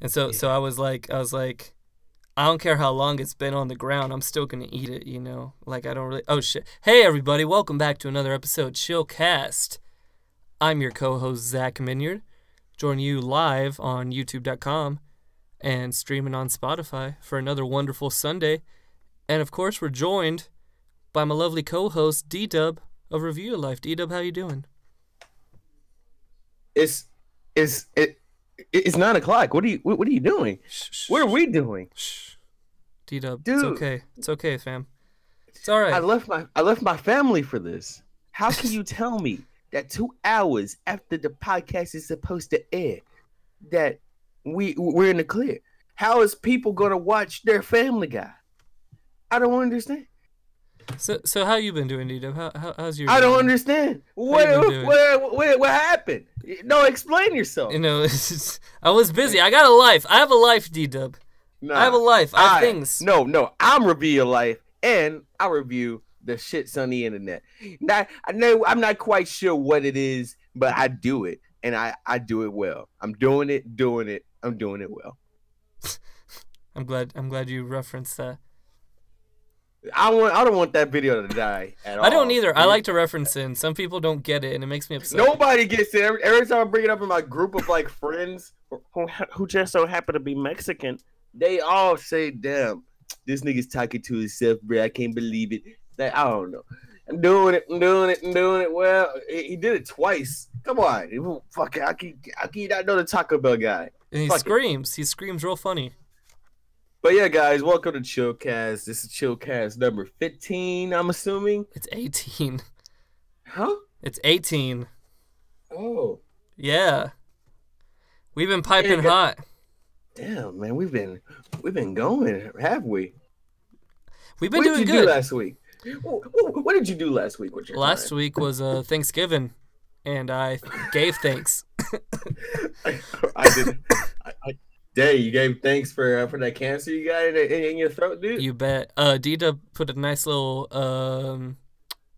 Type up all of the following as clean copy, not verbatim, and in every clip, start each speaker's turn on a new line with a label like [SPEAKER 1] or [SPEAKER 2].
[SPEAKER 1] And so I was like, I don't care how long it's been on the ground. I'm still gonna eat it. Like I don't really. Oh shit! Hey everybody, welcome back to another episode Chillcast. I'm your co-host Zach Minyard, joining you live on YouTube.com and streaming on Spotify for another wonderful Sunday. And of course, we're joined by my lovely co-host D-Dub of Review Your Life. D-Dub, how you doing?
[SPEAKER 2] It's 9 o'clock. What are you doing? What are we doing?
[SPEAKER 1] Shh. D-Dub,
[SPEAKER 2] Dude.
[SPEAKER 1] it's okay. It's okay, fam. It's all right.
[SPEAKER 2] I left my family for this. How can you tell me that 2 hours after the podcast is supposed to air that we're in the clear? How is people gonna watch their Family Guy? I don't understand.
[SPEAKER 1] So how you been doing, D-Dub? How's your?
[SPEAKER 2] I don't understand. What happened? No, explain yourself.
[SPEAKER 1] I was busy. I got a life. I have a life, D-Dub.
[SPEAKER 2] Nah,
[SPEAKER 1] I have a life. I have things.
[SPEAKER 2] No. I'm Review Your Life, and I review the shits on the internet. Now, I know I'm not quite sure what it is, but I do it, and I do it well. I'm doing it. I'm doing it well.
[SPEAKER 1] I'm glad you referenced that.
[SPEAKER 2] I don't want that video to die at all.
[SPEAKER 1] I don't either. I like to reference it, and some people don't get it, and it makes me upset.
[SPEAKER 2] Nobody gets it. Every time I bring it up in my group of like friends who just so happen to be Mexican, they all say, "Damn, this nigga's talking to himself, bro. I can't believe it." Like, I don't know. I'm doing it. Well, he did it twice. Come on, fuck it. I can not know the Taco Bell guy.
[SPEAKER 1] And he screams. He screams real funny.
[SPEAKER 2] But yeah, guys, welcome to Chillcast. This is Chillcast number 15, I'm assuming.
[SPEAKER 1] It's 18.
[SPEAKER 2] Huh?
[SPEAKER 1] It's 18.
[SPEAKER 2] Oh.
[SPEAKER 1] Yeah. We've been piping hot.
[SPEAKER 2] Damn, man, we've been going, have we?
[SPEAKER 1] We've been doing good.
[SPEAKER 2] What did you do last week? What did you do last week with your
[SPEAKER 1] Last
[SPEAKER 2] time?
[SPEAKER 1] week was Thanksgiving, and I gave thanks.
[SPEAKER 2] I did. You gave thanks for that cancer you got in your throat, dude?
[SPEAKER 1] You bet. D-Dub put a nice little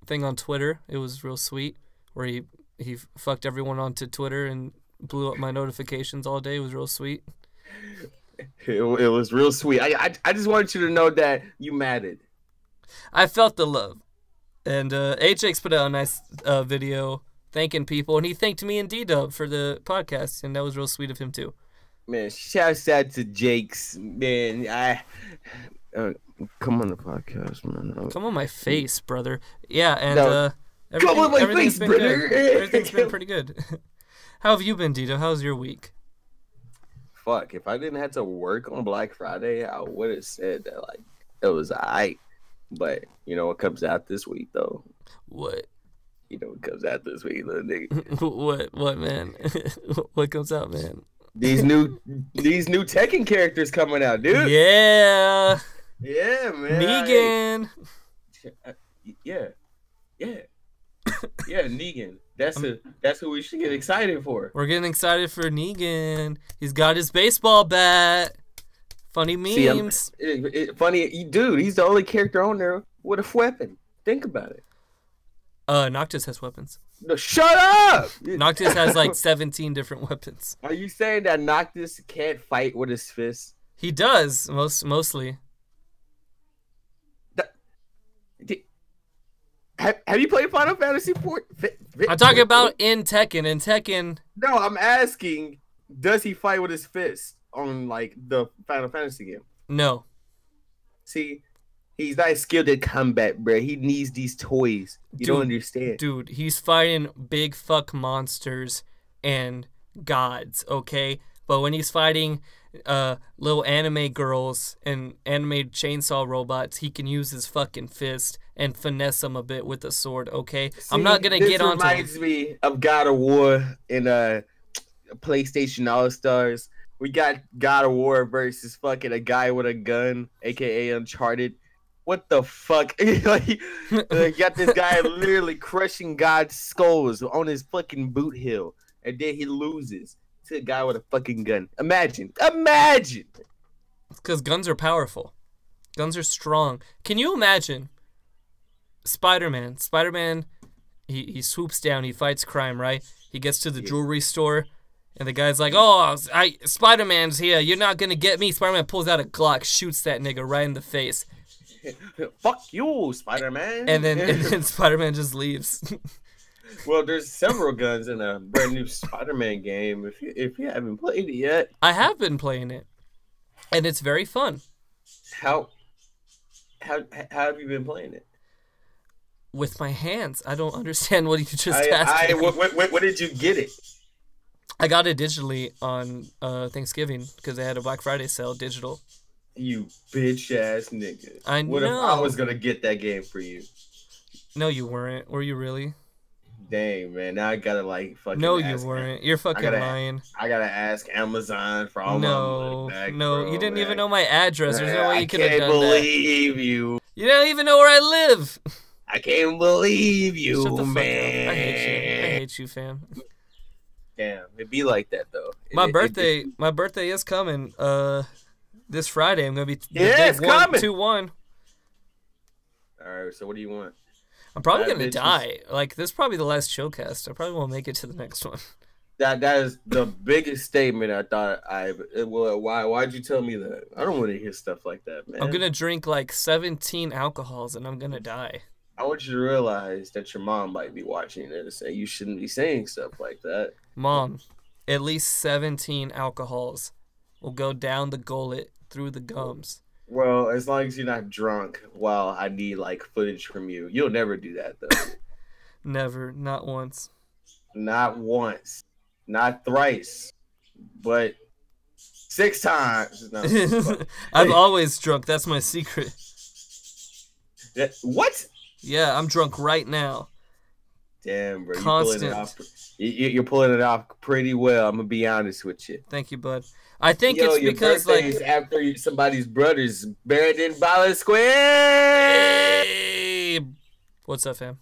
[SPEAKER 1] thing on Twitter. It was real sweet, where he fucked everyone onto Twitter and blew up my notifications all day. It was real sweet.
[SPEAKER 2] It was real sweet. I just wanted you to know that you mattered.
[SPEAKER 1] I felt the love. And HX put out a nice video thanking people, and he thanked me and D-Dub for the podcast, and that was real sweet of him too.
[SPEAKER 2] Man, shouts out to Jake's. Man, come on the podcast, man.
[SPEAKER 1] Come on my face, brother. Yeah, and
[SPEAKER 2] come on my face, brother.
[SPEAKER 1] Everything's been pretty good. How have you been, Dito? How's your week?
[SPEAKER 2] Fuck, if I didn't have to work on Black Friday, I would have said that like it was alright. But you know what comes out this week though?
[SPEAKER 1] What?
[SPEAKER 2] You know what comes out this week, little nigga?
[SPEAKER 1] What, man? What comes out, man?
[SPEAKER 2] These new Tekken characters coming out, dude.
[SPEAKER 1] Yeah,
[SPEAKER 2] man.
[SPEAKER 1] Negan.
[SPEAKER 2] Yeah, Negan. That's who we should get excited for.
[SPEAKER 1] We're getting excited for Negan. He's got his baseball bat. Funny memes.
[SPEAKER 2] Funny, dude. He's the only character on there with a weapon. Think about it.
[SPEAKER 1] Noctis has weapons.
[SPEAKER 2] No, shut up!
[SPEAKER 1] Noctis has like 17 different weapons.
[SPEAKER 2] Are you saying that Noctis can't fight with his fists?
[SPEAKER 1] He does, mostly.
[SPEAKER 2] Have you played Final Fantasy 4?
[SPEAKER 1] I'm talking about in Tekken. In Tekken.
[SPEAKER 2] No, I'm asking, does he fight with his fists on like the Final Fantasy game?
[SPEAKER 1] No.
[SPEAKER 2] See, he's not skilled at combat, bro. He needs these toys. You don't understand.
[SPEAKER 1] Dude, he's fighting big fuck monsters and gods, okay? But when he's fighting little anime girls and anime chainsaw robots, he can use his fucking fist and finesse them a bit with a sword, okay?
[SPEAKER 2] See,
[SPEAKER 1] I'm not going to get onto
[SPEAKER 2] This reminds me of God of War in PlayStation All-Stars. We got God of War versus fucking a guy with a gun, a.k.a. Uncharted. What the fuck? Like, you got this guy literally crushing God's skulls on his fucking boot hill, and then he loses to a guy with a fucking gun. Imagine.
[SPEAKER 1] Because guns are powerful. Guns are strong. Can you imagine Spider-Man? Spider-Man, he swoops down, he fights crime, right? He gets to the jewelry store, And the guy's like, "Oh, Spider-Man's here. You're not gonna get me." Spider-Man pulls out a Glock, shoots that nigga right in the face.
[SPEAKER 2] Fuck you, Spider-Man.
[SPEAKER 1] And then Spider-Man just leaves.
[SPEAKER 2] Well, there's several guns in a brand new Spider-Man game. If you haven't played it yet,
[SPEAKER 1] I have been playing it, and it's very fun.
[SPEAKER 2] How have you been playing it?
[SPEAKER 1] With my hands. I don't understand what you just asked me.
[SPEAKER 2] What did you get it?
[SPEAKER 1] I got it digitally on Thanksgiving because they had a Black Friday sale digital.
[SPEAKER 2] You bitch ass nigga.
[SPEAKER 1] I know.
[SPEAKER 2] What if I was gonna get that game for you?
[SPEAKER 1] No, you weren't. Were you really?
[SPEAKER 2] Dang, man. Now I gotta like fucking.
[SPEAKER 1] No, you weren't. You're fucking lying.
[SPEAKER 2] I gotta ask Amazon for all my money back,
[SPEAKER 1] No,
[SPEAKER 2] bro,
[SPEAKER 1] you didn't
[SPEAKER 2] man.
[SPEAKER 1] even know my address. There's no way you could have done that.
[SPEAKER 2] I can't believe you.
[SPEAKER 1] You don't even know where I live.
[SPEAKER 2] I can't believe you,
[SPEAKER 1] Shut the fuck
[SPEAKER 2] man.
[SPEAKER 1] up. I hate you, fam.
[SPEAKER 2] Damn, it'd be like that though.
[SPEAKER 1] My birthday is coming. This Friday I'm gonna be
[SPEAKER 2] it's coming.
[SPEAKER 1] 2-1.
[SPEAKER 2] All right, so what do you want?
[SPEAKER 1] I'm probably gonna die. Like this is probably the last Chillcast. I probably won't make it to the next one.
[SPEAKER 2] That is the biggest statement I thought why'd you tell me that? I don't want to hear stuff like that, man.
[SPEAKER 1] I'm gonna drink like 17 alcohols and I'm gonna die.
[SPEAKER 2] I want you to realize that your mom might be watching this and you shouldn't be saying stuff like that.
[SPEAKER 1] Mom, at least 17 alcohols will go down the gullet through the gums.
[SPEAKER 2] Well, as long as you're not drunk while I need like footage from you. You'll never do that though.
[SPEAKER 1] Never, not once.
[SPEAKER 2] Not once. Not thrice. But 6 times. No,
[SPEAKER 1] I'm always drunk. That's my secret.
[SPEAKER 2] What?
[SPEAKER 1] Yeah, I'm drunk right now.
[SPEAKER 2] Damn, bro.
[SPEAKER 1] Constant.
[SPEAKER 2] You're pulling it off pretty well. I'm going to be honest with you.
[SPEAKER 1] Thank you, bud. I think it's because, like...
[SPEAKER 2] after somebody's brother's buried in Bala Square.
[SPEAKER 1] Hey! What's up, fam?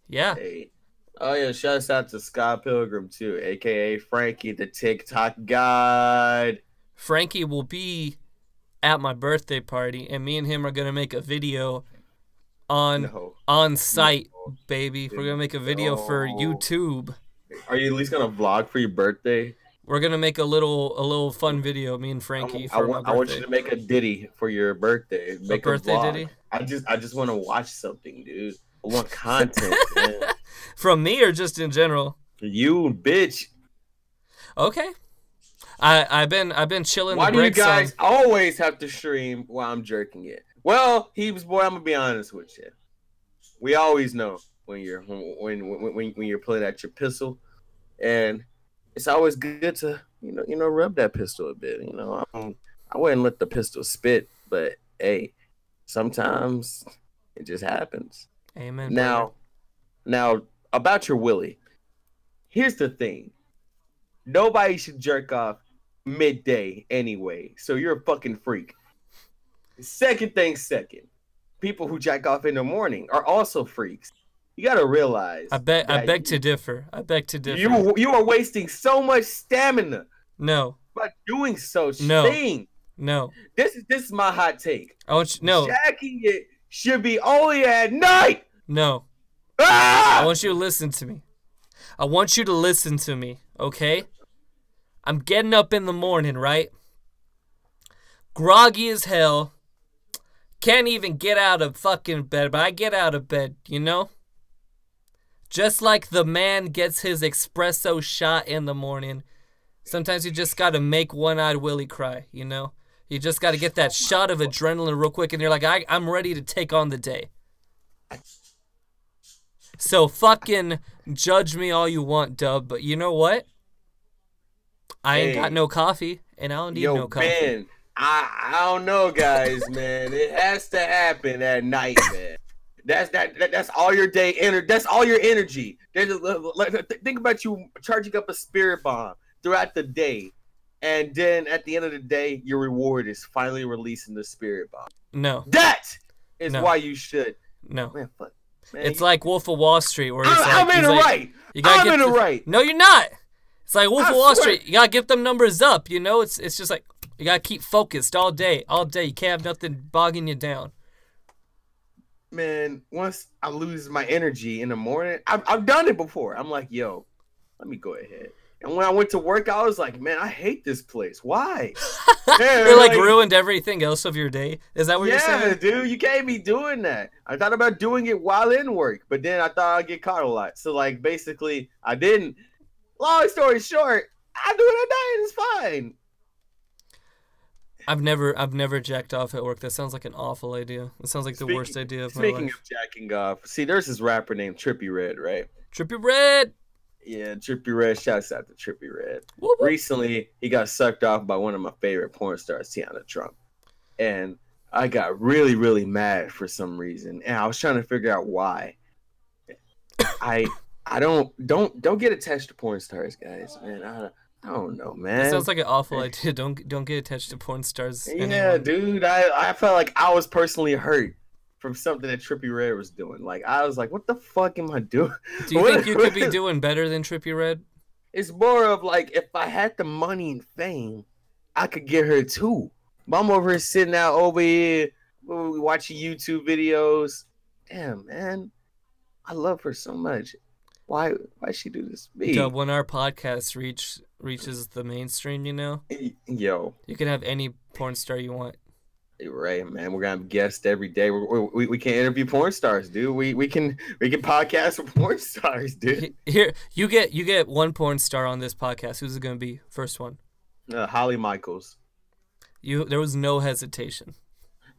[SPEAKER 1] Yeah.
[SPEAKER 2] Hey. Oh, yeah. Shouts out to Scott Pilgrim, too, a.k.a. Frankie, the TikTok god.
[SPEAKER 1] Frankie will be at my birthday party, and me and him are going to make a video on site, baby. We're going to make a video for YouTube.
[SPEAKER 2] Are you at least going to vlog for your birthday?
[SPEAKER 1] We're gonna make a little fun video, me and Frankie.
[SPEAKER 2] I want you to make a ditty for your birthday. Make
[SPEAKER 1] a birthday ditty.
[SPEAKER 2] I just want to watch something, dude. I want content, man.
[SPEAKER 1] From me or just in general?
[SPEAKER 2] You bitch.
[SPEAKER 1] Okay. I've been chilling.
[SPEAKER 2] Why do you guys always have to stream while I'm jerking it? Well, Heebs boy, I'm gonna be honest with you. We always know when you're pulling at your pistol, and it's always good to rub that pistol a bit. I wouldn't let the pistol spit, but hey, sometimes it just happens.
[SPEAKER 1] Amen.
[SPEAKER 2] Now about your willy. Here's the thing: nobody should jerk off midday anyway. So you're a fucking freak. Second, people who jack off in the morning are also freaks. You gotta realize.
[SPEAKER 1] I beg to differ.
[SPEAKER 2] You are wasting so much stamina.
[SPEAKER 1] No.
[SPEAKER 2] By doing such thing.
[SPEAKER 1] No.
[SPEAKER 2] This is my hot take.
[SPEAKER 1] Jacking
[SPEAKER 2] it should be only at night.
[SPEAKER 1] No.
[SPEAKER 2] Ah!
[SPEAKER 1] I want you to listen to me. Okay? I'm getting up in the morning, right? Groggy as hell. Can't even get out of fucking bed, but I get out of bed, Just like the man gets his espresso shot in the morning, sometimes you just gotta make One-Eyed Willie cry, You just gotta get that shot of adrenaline real quick, and you're like, I'm ready to take on the day. So fucking judge me all you want, Dub, but you know what? I ain't got no coffee, and I don't need no coffee.
[SPEAKER 2] Ben, I don't know, guys, man. It has to happen at night, man. That's all your day that's all your energy. Think about you charging up a spirit bomb throughout the day, and then at the end of the day, your reward is finally releasing the spirit bomb.
[SPEAKER 1] No.
[SPEAKER 2] That is why you should.
[SPEAKER 1] No.
[SPEAKER 2] Man, fuck. Man,
[SPEAKER 1] it's like Wolf of Wall Street, where
[SPEAKER 2] I'm in the right. I'm in the right.
[SPEAKER 1] No, you're not. It's like Wolf of Wall Street. You gotta get them numbers up. It's just like you gotta keep focused all day. You can't have nothing bogging you down.
[SPEAKER 2] Man, once I lose my energy in the morning, I've done it before. I'm like, yo, let me go ahead. And when I went to work, I was like, man, I hate this place. Why?
[SPEAKER 1] It like ruined everything else of your day. Is that what you're saying?
[SPEAKER 2] Yeah, dude, you can't be doing that. I thought about doing it while in work, but then I thought I'd get caught a lot. So like basically I didn't. Long story short, I do it at night, it's fine.
[SPEAKER 1] I've never jacked off at work. That sounds like an awful idea. It sounds like the worst idea of my life.
[SPEAKER 2] Speaking of jacking off, see, there's this rapper named Trippie Redd, right?
[SPEAKER 1] Trippie Redd!
[SPEAKER 2] Yeah, Trippie Redd. Shouts out to Trippie Redd.
[SPEAKER 1] Whoop, whoop.
[SPEAKER 2] Recently, he got sucked off by one of my favorite porn stars, Tiana Trump. And I got really, really mad for some reason. And I was trying to figure out why. I don't get attached to porn stars, guys, man. I don't know, man.
[SPEAKER 1] That sounds like an awful idea. Don't get attached to porn stars.
[SPEAKER 2] Yeah,
[SPEAKER 1] anyone.
[SPEAKER 2] dude. I felt like I was personally hurt from something that Trippie Redd was doing. Like, I was like, what the fuck am I doing?
[SPEAKER 1] Do you think you could be doing better than Trippie Redd?
[SPEAKER 2] It's more of like, if I had the money and fame, I could get her too. But I'm over here sitting out over here watching YouTube videos. Damn, man. I love her so much. Why she do this to me?
[SPEAKER 1] Dub, when our podcast reaches the mainstream,
[SPEAKER 2] Yo,
[SPEAKER 1] you can have any porn star you want.
[SPEAKER 2] You're right, man. We're gonna have guests every day. We can interview porn stars, dude. We can podcast with porn stars, dude.
[SPEAKER 1] Here, you get one porn star on this podcast. Who's it gonna be? First one.
[SPEAKER 2] Holly Michaels.
[SPEAKER 1] There was no hesitation.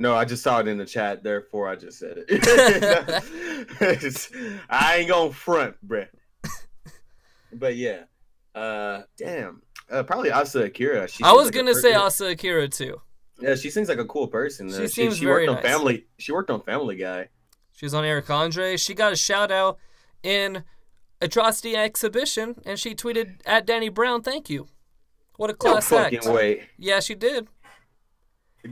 [SPEAKER 2] No, I just saw it in the chat, therefore I just said it. I ain't gonna front, bruh. But yeah. Damn. Probably Asa Akira.
[SPEAKER 1] I was gonna say Asa Akira too.
[SPEAKER 2] Yeah, she seems like a cool person.
[SPEAKER 1] She seems very
[SPEAKER 2] worked
[SPEAKER 1] nice.
[SPEAKER 2] on Family. She worked on Family Guy.
[SPEAKER 1] She was on Eric Andre. She got a shout out in Atrocity Exhibition, and she tweeted at Danny Brown, "Thank you." What a class act!
[SPEAKER 2] No fucking way.
[SPEAKER 1] Yeah, she did.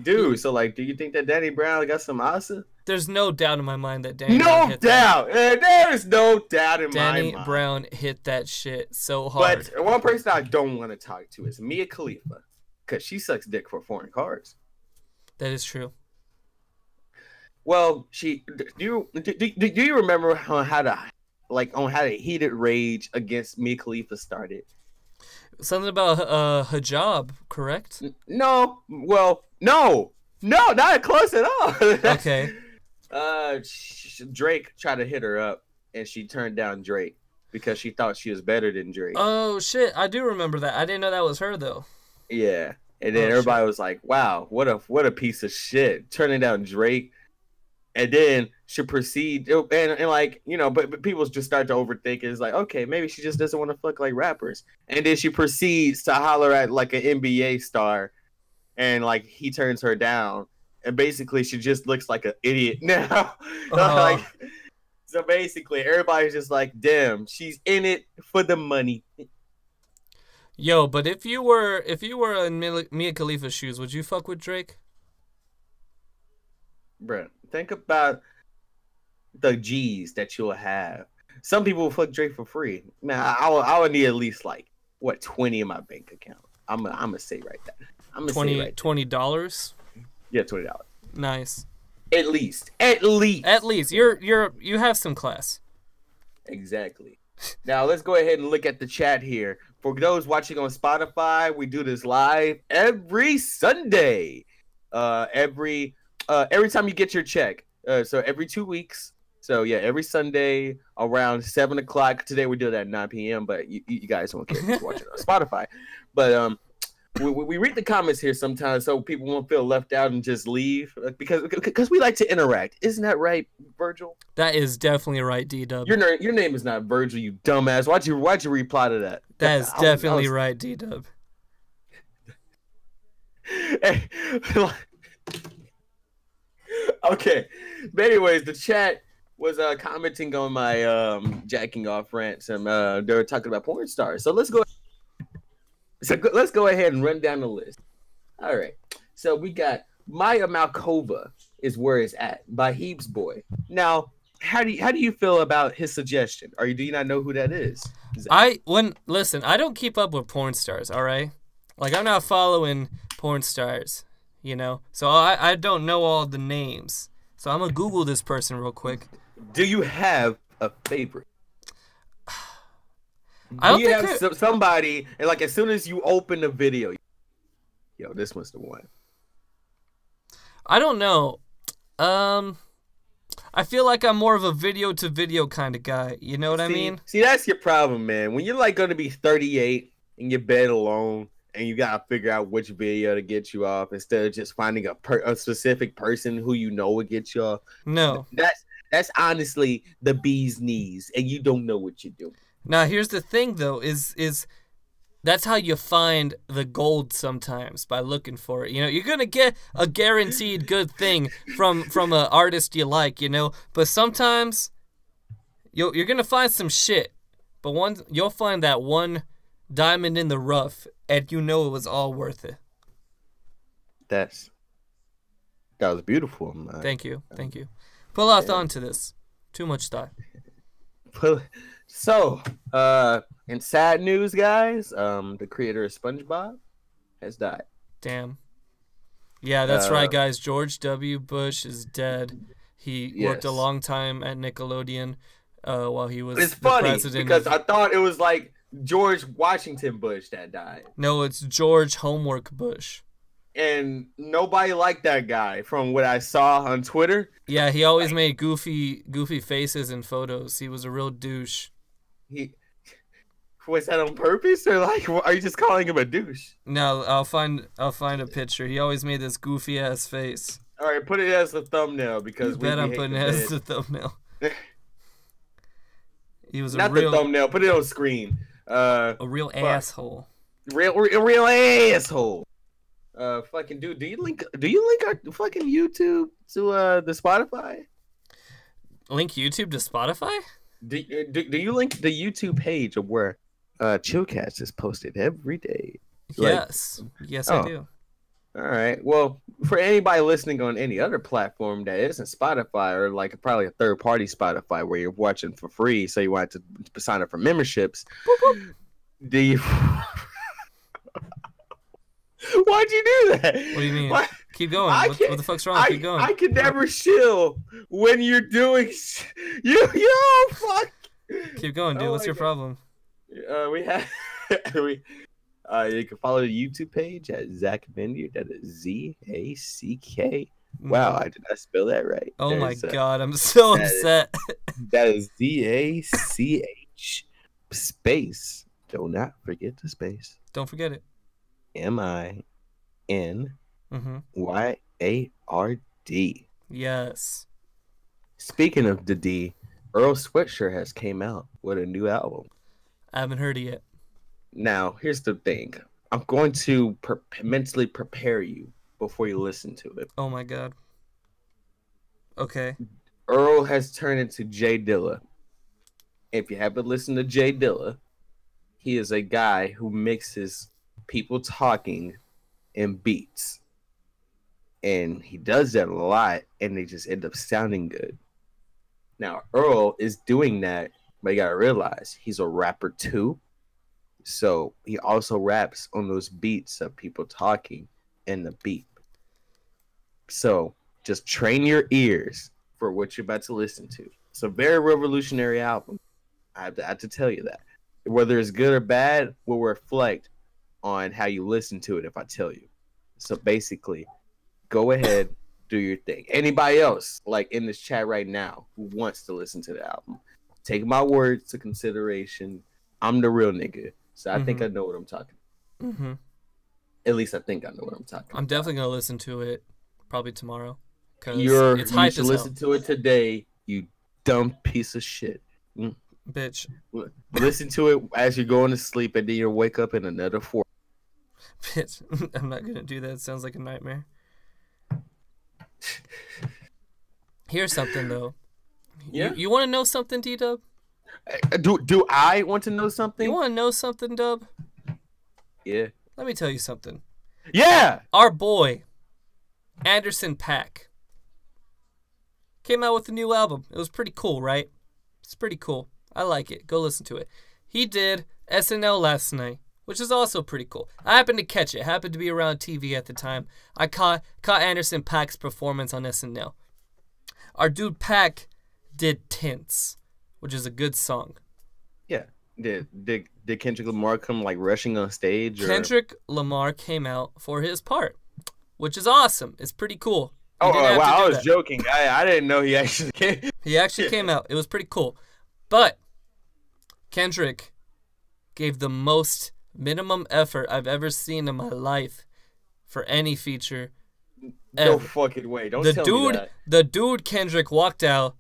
[SPEAKER 2] Dude, so like, do you think that Danny Brown got some Asa?
[SPEAKER 1] There's no doubt in my mind that Danny Brown hit
[SPEAKER 2] doubt. There is no doubt in my mind.
[SPEAKER 1] Danny Brown hit that shit so hard.
[SPEAKER 2] But one person I don't want to talk to is Mia Khalifa, because she sucks dick for foreign cars.
[SPEAKER 1] That is true.
[SPEAKER 2] Well, do you remember on how the heated rage against Mia Khalifa started?
[SPEAKER 1] Something about hijab, correct?
[SPEAKER 2] No. Well, no, not close at all.
[SPEAKER 1] Okay.
[SPEAKER 2] Drake tried to hit her up, and she turned down Drake because she thought she was better than Drake.
[SPEAKER 1] Oh shit, I do remember that. I didn't know that was her though.
[SPEAKER 2] Yeah, and then everybody was like, "Wow, what a piece of shit," turning down Drake. And then she proceed, and like, but people just start to overthink it. It's like, okay, maybe she just doesn't want to fuck like rappers. And then she proceeds to holler at like an NBA star, and like he turns her down, and basically she just looks like an idiot now. Like, so basically everybody's just like, damn, she's in it for the money.
[SPEAKER 1] Yo, but if you were in Mia Khalifa's shoes, would you fuck with Drake?
[SPEAKER 2] Bruh, think about the G's that you'll have. Some people will fuck Drake for free. Man, I would need at least like 20 in my bank account. I'm gonna say right there. I'm gonna say right
[SPEAKER 1] $20.
[SPEAKER 2] Yeah, $20.
[SPEAKER 1] Nice.
[SPEAKER 2] At least.
[SPEAKER 1] You have some class.
[SPEAKER 2] Exactly. Now let's go ahead and look at the chat here. For those watching on Spotify, we do this live every Sunday. Every time you get your check. So every 2 weeks. So yeah, every Sunday around 7 o'clock. Today we do it at 9 p.m. But you guys won't care if you're watching on Spotify. But we read the comments here sometimes so people won't feel left out and just leave because we like to interact. Isn't that right, Virgil?
[SPEAKER 1] That is definitely right, D-Dub.
[SPEAKER 2] Your name is not Virgil, you dumbass. Why'd you reply to that?
[SPEAKER 1] That is definitely right, D-Dub.
[SPEAKER 2] Hey, okay, but anyways, the chat was commenting on my jacking off rants, and they were talking about porn stars. So let's go ahead and run down the list. All right, so we got Maya Malkova is where it's at by Heaps Boy. Now, how do you feel about his suggestion? Do you not know who that is?
[SPEAKER 1] Listen, I don't keep up with porn stars. All right, like I'm not following porn stars. So I don't know all the names. So I'm going to Google this person real quick.
[SPEAKER 2] Do you have a favorite?
[SPEAKER 1] I don't
[SPEAKER 2] We
[SPEAKER 1] think
[SPEAKER 2] have somebody, and like as soon as you open the video, yo, this was the one.
[SPEAKER 1] I don't know. I feel like I'm more of a video to video kind of guy. You know what I mean?
[SPEAKER 2] See, that's your problem, man. When you're like going to be 38 in your bed alone, and you gotta figure out which video to get you off instead of just finding a specific person who you know would get you off.
[SPEAKER 1] No.
[SPEAKER 2] That's honestly the bee's knees, and you don't know what you're doing.
[SPEAKER 1] Now, here's the thing, though, is that's how you find the gold sometimes, by looking for it. You know, you're going to get a guaranteed good thing from an artist you like, you know, but sometimes you're going to find some shit, but you'll find that one diamond in the rough, and you know it was all worth it.
[SPEAKER 2] That was beautiful. Man.
[SPEAKER 1] Thank you. Put a lot of thought into this. Too much thought.
[SPEAKER 2] So, in sad news, guys, the creator of SpongeBob has died.
[SPEAKER 1] Damn. Yeah, that's right, guys. George W. Bush is dead. He worked a long time at Nickelodeon while he was
[SPEAKER 2] It's
[SPEAKER 1] the
[SPEAKER 2] funny
[SPEAKER 1] president.
[SPEAKER 2] Because I thought it was like George Washington Bush that died.
[SPEAKER 1] No, it's George Homework Bush.
[SPEAKER 2] And nobody liked that guy from what I saw on Twitter.
[SPEAKER 1] Yeah, he always made goofy faces in photos. He was a real douche.
[SPEAKER 2] Was that on purpose, or like, are you just calling him a douche?
[SPEAKER 1] No, I'll find a picture. He always made this goofy ass face.
[SPEAKER 2] All right, put it as the thumbnail because
[SPEAKER 1] you bet I'm putting it as the thumbnail. He was
[SPEAKER 2] not the thumbnail. Put it on screen.
[SPEAKER 1] A real asshole.
[SPEAKER 2] Real asshole. Fucking dude, do you link our fucking YouTube to the Spotify?
[SPEAKER 1] Link YouTube to Spotify?
[SPEAKER 2] Do you link the YouTube page of where Chillcast is posted every day?
[SPEAKER 1] Yes. Yes, I do.
[SPEAKER 2] All right. Well, for anybody listening on any other platform that isn't Spotify, or like probably a third-party Spotify where you're watching for free, so you want to sign up for memberships, do you... Why'd you do that?
[SPEAKER 1] What do you mean? Keep going. What the fuck's wrong? Keep going.
[SPEAKER 2] I can never chill when you're doing... Yo, fuck.
[SPEAKER 1] Keep going, dude. What's your problem?
[SPEAKER 2] We have... you can follow the YouTube page at Zach Vineyard. That is ZACK. Wow, I did not spell that right.
[SPEAKER 1] Oh my god, I'm so upset.
[SPEAKER 2] That is ZACH space. Do not forget the space.
[SPEAKER 1] Don't forget it.
[SPEAKER 2] MINYARD.
[SPEAKER 1] Yes.
[SPEAKER 2] Speaking of the D, Earl Sweatshirt has came out with a new album.
[SPEAKER 1] I haven't heard it yet.
[SPEAKER 2] Now, here's the thing. I'm going to mentally prepare you before you listen to it.
[SPEAKER 1] Oh my god. Okay.
[SPEAKER 2] Earl has turned into Jay Dilla. If you haven't listened to Jay Dilla, he is a guy who mixes people talking and beats. And he does that a lot, and they just end up sounding good. Now, Earl is doing that, but you gotta realize he's a rapper too. So he also raps on those beats of people talking and the beat. So just train your ears for what you're about to listen to. It's a very revolutionary album. I have to tell you that. Whether it's good or bad will reflect on how you listen to it if I tell you. So basically, go ahead, do your thing. Anybody else, like in this chat right now, who wants to listen to the album, take my words to consideration. I'm the real nigga. So I think I know what I'm talking about. Mm-hmm. At least I think I know what I'm talking about.
[SPEAKER 1] I'm definitely going to listen to it probably tomorrow.
[SPEAKER 2] You should listen to it today, you dumb piece of shit.
[SPEAKER 1] Bitch.
[SPEAKER 2] Listen to it as you're going to sleep, and then you'll wake up in another 4.
[SPEAKER 1] Bitch, I'm not going to do that. It sounds like a nightmare. Here's something, though.
[SPEAKER 2] Yeah?
[SPEAKER 1] You want to know something, D-Dub?
[SPEAKER 2] Do I want to know something?
[SPEAKER 1] You want to know something, Dub?
[SPEAKER 2] Yeah.
[SPEAKER 1] Let me tell you something.
[SPEAKER 2] Yeah!
[SPEAKER 1] Our boy, Anderson .Paak, came out with a new album. It was pretty cool, right? It's pretty cool. I like it. Go listen to it. He did SNL last night, which is also pretty cool. I happened to catch it. Happened to be around TV at the time. I caught Anderson .Paak's performance on SNL. Our dude Paak did Tints, which is a good song.
[SPEAKER 2] Yeah. Did Kendrick Lamar come like rushing on stage? Or?
[SPEAKER 1] Kendrick Lamar came out for his part, which is awesome. It's pretty cool.
[SPEAKER 2] Oh wow! I was joking. I didn't know he actually came.
[SPEAKER 1] He actually came out. It was pretty cool. But Kendrick gave the most minimum effort I've ever seen in my life for any feature.
[SPEAKER 2] No fucking way! Don't tell me that.
[SPEAKER 1] The dude Kendrick walked out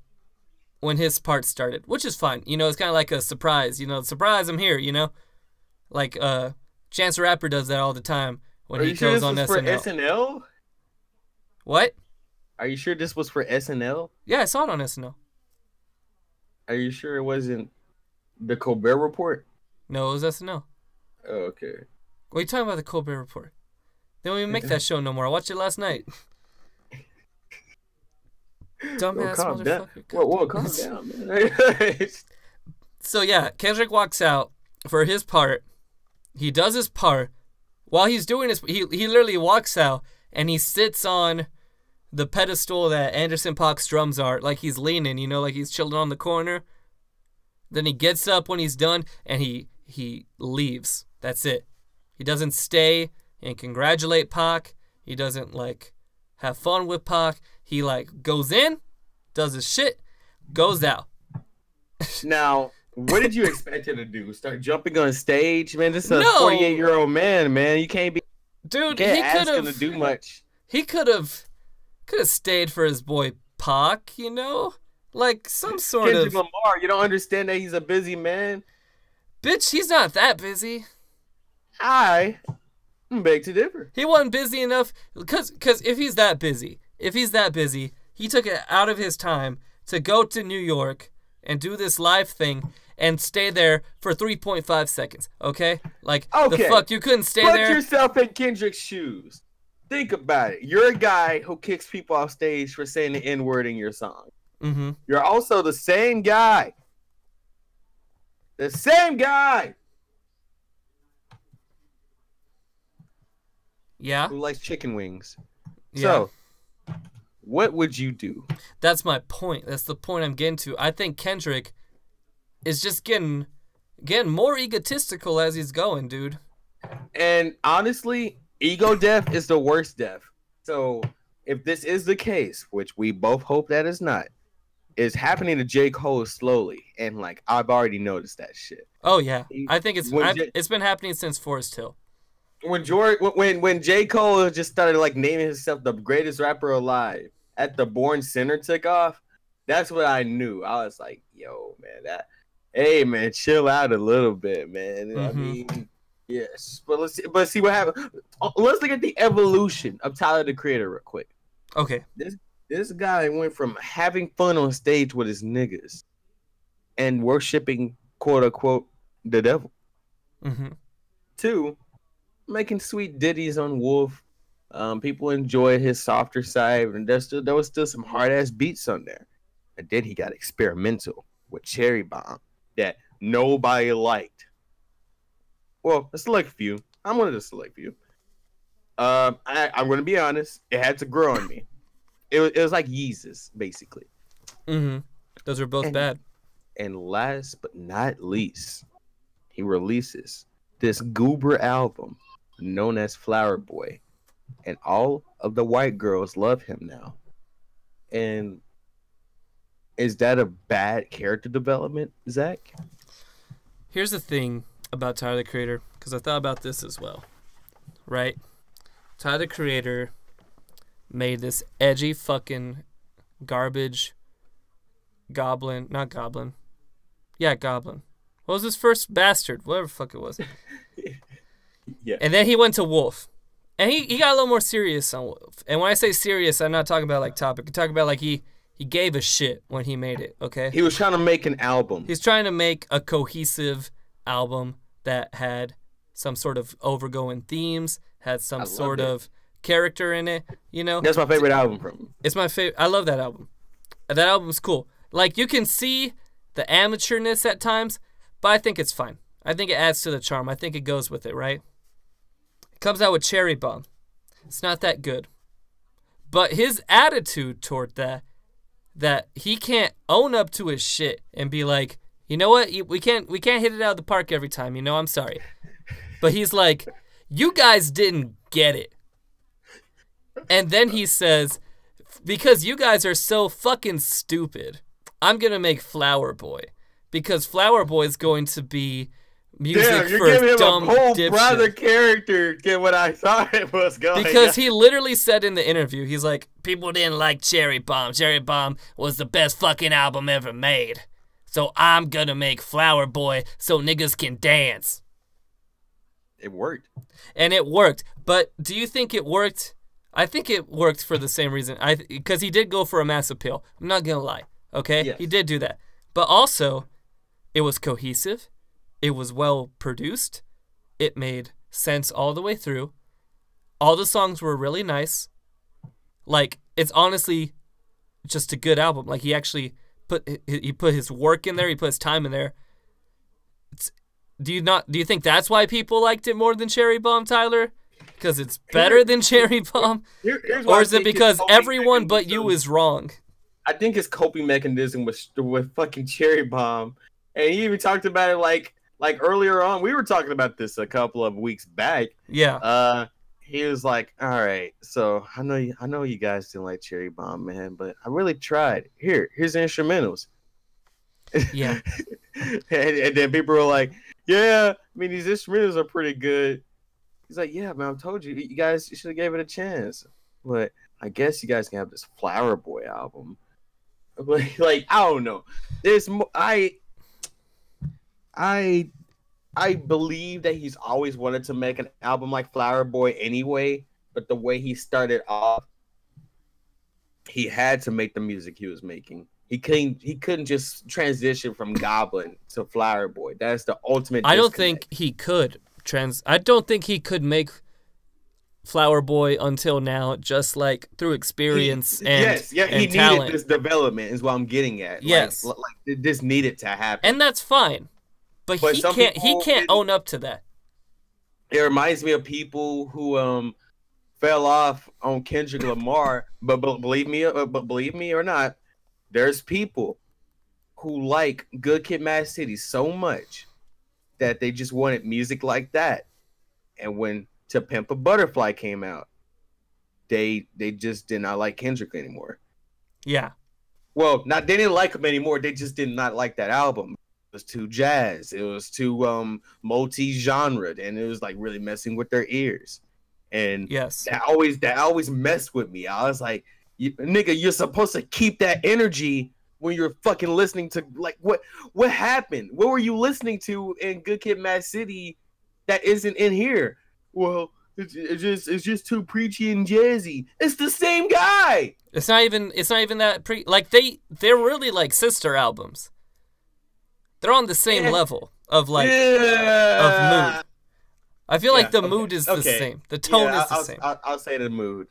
[SPEAKER 1] when his part started, which is fine. You know, it's kind of like a surprise. You know, surprise, I'm here. You know, like Chance the Rapper does that all the time when he goes on SNL.
[SPEAKER 2] For SNL?
[SPEAKER 1] What?
[SPEAKER 2] Are you sure this was for SNL?
[SPEAKER 1] Yeah, I saw it on SNL.
[SPEAKER 2] Are you sure it wasn't the Colbert Report?
[SPEAKER 1] No, it was SNL.
[SPEAKER 2] Oh, okay.
[SPEAKER 1] What are you talking about, the Colbert Report? They don't even make that show no more. I watched it last night. Dumbass motherfucker.
[SPEAKER 2] Whoa, calm down, man.
[SPEAKER 1] So yeah, Kendrick walks out for his part. He does his part. While he's doing his, he literally walks out and he sits on the pedestal that Anderson .Paak's drums are, like he's leaning, you know, like he's chilling on the corner. Then he gets up when he's done and he leaves. That's it. He doesn't stay and congratulate Paak. He doesn't like have fun with Paak. He like goes in, does his shit, goes out.
[SPEAKER 2] Now, what did you expect him to do? Start jumping on stage, man? This is a 48-year-old man, man. You can't be.
[SPEAKER 1] Dude,
[SPEAKER 2] he ask him to do much.
[SPEAKER 1] He could have stayed for his boy Pac, you know, like some sort
[SPEAKER 2] Kendrick Lamar. You don't understand that he's a busy man.
[SPEAKER 1] Bitch, he's not that busy.
[SPEAKER 2] I beg to differ.
[SPEAKER 1] He wasn't busy enough because if he's that busy, he took it out of his time to go to New York and do this live thing and stay there for 3.5 seconds, okay? Like, the fuck, you couldn't stay there?
[SPEAKER 2] Put yourself in Kendrick's shoes. Think about it. You're a guy who kicks people off stage for saying the N-word in your song.
[SPEAKER 1] Mm-hmm.
[SPEAKER 2] You're also the same guy. The same guy.
[SPEAKER 1] Yeah.
[SPEAKER 2] Who likes chicken wings.
[SPEAKER 1] Yeah.
[SPEAKER 2] So, what would you do?
[SPEAKER 1] That's my point. That's the point I'm getting to. I think Kendrick is just getting more egotistical as he's going, dude.
[SPEAKER 2] And honestly, ego death is the worst death. So, if this is the case, which we both hope that is not, it's happening to J. Cole slowly. And, like, I've already noticed that shit.
[SPEAKER 1] Oh, yeah. I think it's been happening since Forest Hill.
[SPEAKER 2] When J. Cole just started, like, naming himself the greatest rapper alive at the Born Center took off, that's what I knew. I was like, yo, man, hey, man, chill out a little bit, man.
[SPEAKER 1] Mm-hmm.
[SPEAKER 2] I mean, yes. But let's see what happens. Let's look at the evolution of Tyler, the Creator, real quick.
[SPEAKER 1] Okay.
[SPEAKER 2] This guy went from having fun on stage with his niggas and worshiping, quote unquote, the devil, to making sweet ditties on Wolf. People enjoyed his softer side, and there was still some hard ass beats on there. And then he got experimental with Cherry Bomb that nobody liked. Well, a select few. I'm one of the select few. I'm going to be honest. It had to grow on me. It was like Yeezus, basically.
[SPEAKER 1] Mm-hmm. Those are both bad.
[SPEAKER 2] And last but not least, he releases this goober album known as Flower Boy. And all of the white girls love him now. And is that a bad character development, Zach?
[SPEAKER 1] Here's the thing about Tyler, the Creator, because I thought about this as well. Right? Tyler, the Creator made this edgy fucking garbage goblin. Not goblin. Yeah, goblin. What was his first? Bastard. Whatever the fuck it was.
[SPEAKER 2] Yeah.
[SPEAKER 1] And then he went to Wolf. And he got a little more serious on Wolf. And when I say serious, I'm not talking about like topic. I'm talking about like he gave a shit when he made it, okay?
[SPEAKER 2] He was trying to make an album.
[SPEAKER 1] He's trying to make a cohesive album that had some sort of overgoing themes, had some sort of character in it, you know?
[SPEAKER 2] That's my favorite album from him.
[SPEAKER 1] It's my favorite. I love that album. That album's cool. Like, you can see the amateurness at times, but I think it's fine. I think it adds to the charm. I think it goes with it, right? It comes out with Cherry Bomb. It's not that good. But his attitude toward that he can't own up to his shit and be like, you know what? We can't hit it out of the park every time. You know, I'm sorry. But he's like, you guys didn't get it. And then he says, because you guys are so fucking stupid, I'm going to make Flower Boy. Because Flower Boy is going to be music
[SPEAKER 2] you're
[SPEAKER 1] for
[SPEAKER 2] giving him
[SPEAKER 1] dumb
[SPEAKER 2] a whole
[SPEAKER 1] dipshit.
[SPEAKER 2] brother character. Get what I thought it was going.
[SPEAKER 1] Because he literally said in the interview, he's like, people didn't like Cherry Bomb. Cherry Bomb was the best fucking album ever made. So I'm gonna make Flower Boy so niggas can dance.
[SPEAKER 2] It worked.
[SPEAKER 1] And it worked. But do you think it worked? I think it worked for the same reason. Because he did go for a mass appeal. I'm not gonna lie. Okay?
[SPEAKER 2] Yes.
[SPEAKER 1] He did do that. But also, it was cohesive. It was well produced. It made sense all the way through. All the songs were really nice. Like, it's honestly just a good album. Like, he actually put his work in there. He put his time in there. Do you think that's why people liked it more than Cherry Bomb, Tyler? Because it's better than Cherry Bomb? Or is it because everyone but you is wrong?
[SPEAKER 2] I think his coping mechanism was with fucking Cherry Bomb. And he even talked about it like earlier on. We were talking about this a couple of weeks back.
[SPEAKER 1] Yeah.
[SPEAKER 2] He was like, all right, so I know you guys didn't like Cherry Bomb, man, but I really tried. Here's the instrumentals.
[SPEAKER 1] Yeah.
[SPEAKER 2] and then people were like, yeah, I mean, these instrumentals are pretty good. He's like, yeah, man, I told you, you guys should have gave it a chance. But I guess you guys can have this Flower Boy album. Like, I don't know. There's I believe that he's always wanted to make an album like Flower Boy anyway, but the way he started off, he had to make the music he was making. He couldn't just transition from Goblin to Flower Boy. That's the ultimate
[SPEAKER 1] I don't
[SPEAKER 2] disconnect.
[SPEAKER 1] think he could I don't think he could make Flower Boy until now, just like through experience and
[SPEAKER 2] he
[SPEAKER 1] talent.
[SPEAKER 2] needed this development is what I'm getting at.
[SPEAKER 1] Yes.
[SPEAKER 2] Like this needed to happen.
[SPEAKER 1] And that's fine. But he can't own up to that.
[SPEAKER 2] It reminds me of people who fell off on Kendrick Lamar, but believe me or not, there's people who like Good Kid, Mad City so much that they just wanted music like that. And when To Pimp a Butterfly came out, they just did not like Kendrick anymore.
[SPEAKER 1] Yeah.
[SPEAKER 2] Well, they didn't like him anymore. They just did not like that album. It was too jazz. It was too multi-genre, and it was like really messing with their ears. And
[SPEAKER 1] yes,
[SPEAKER 2] that always messed with me. I was like, nigga, you're supposed to keep that energy when you're fucking listening to, like, what happened? What were you listening to in Good Kid, Mad City that isn't in here? Well, it's just too preachy and jazzy. It's the same guy.
[SPEAKER 1] It's not even that like they're really like sister albums. They're on the same level of like of mood. I feel like the mood is the same. The tone is the same.
[SPEAKER 2] I'll say the mood,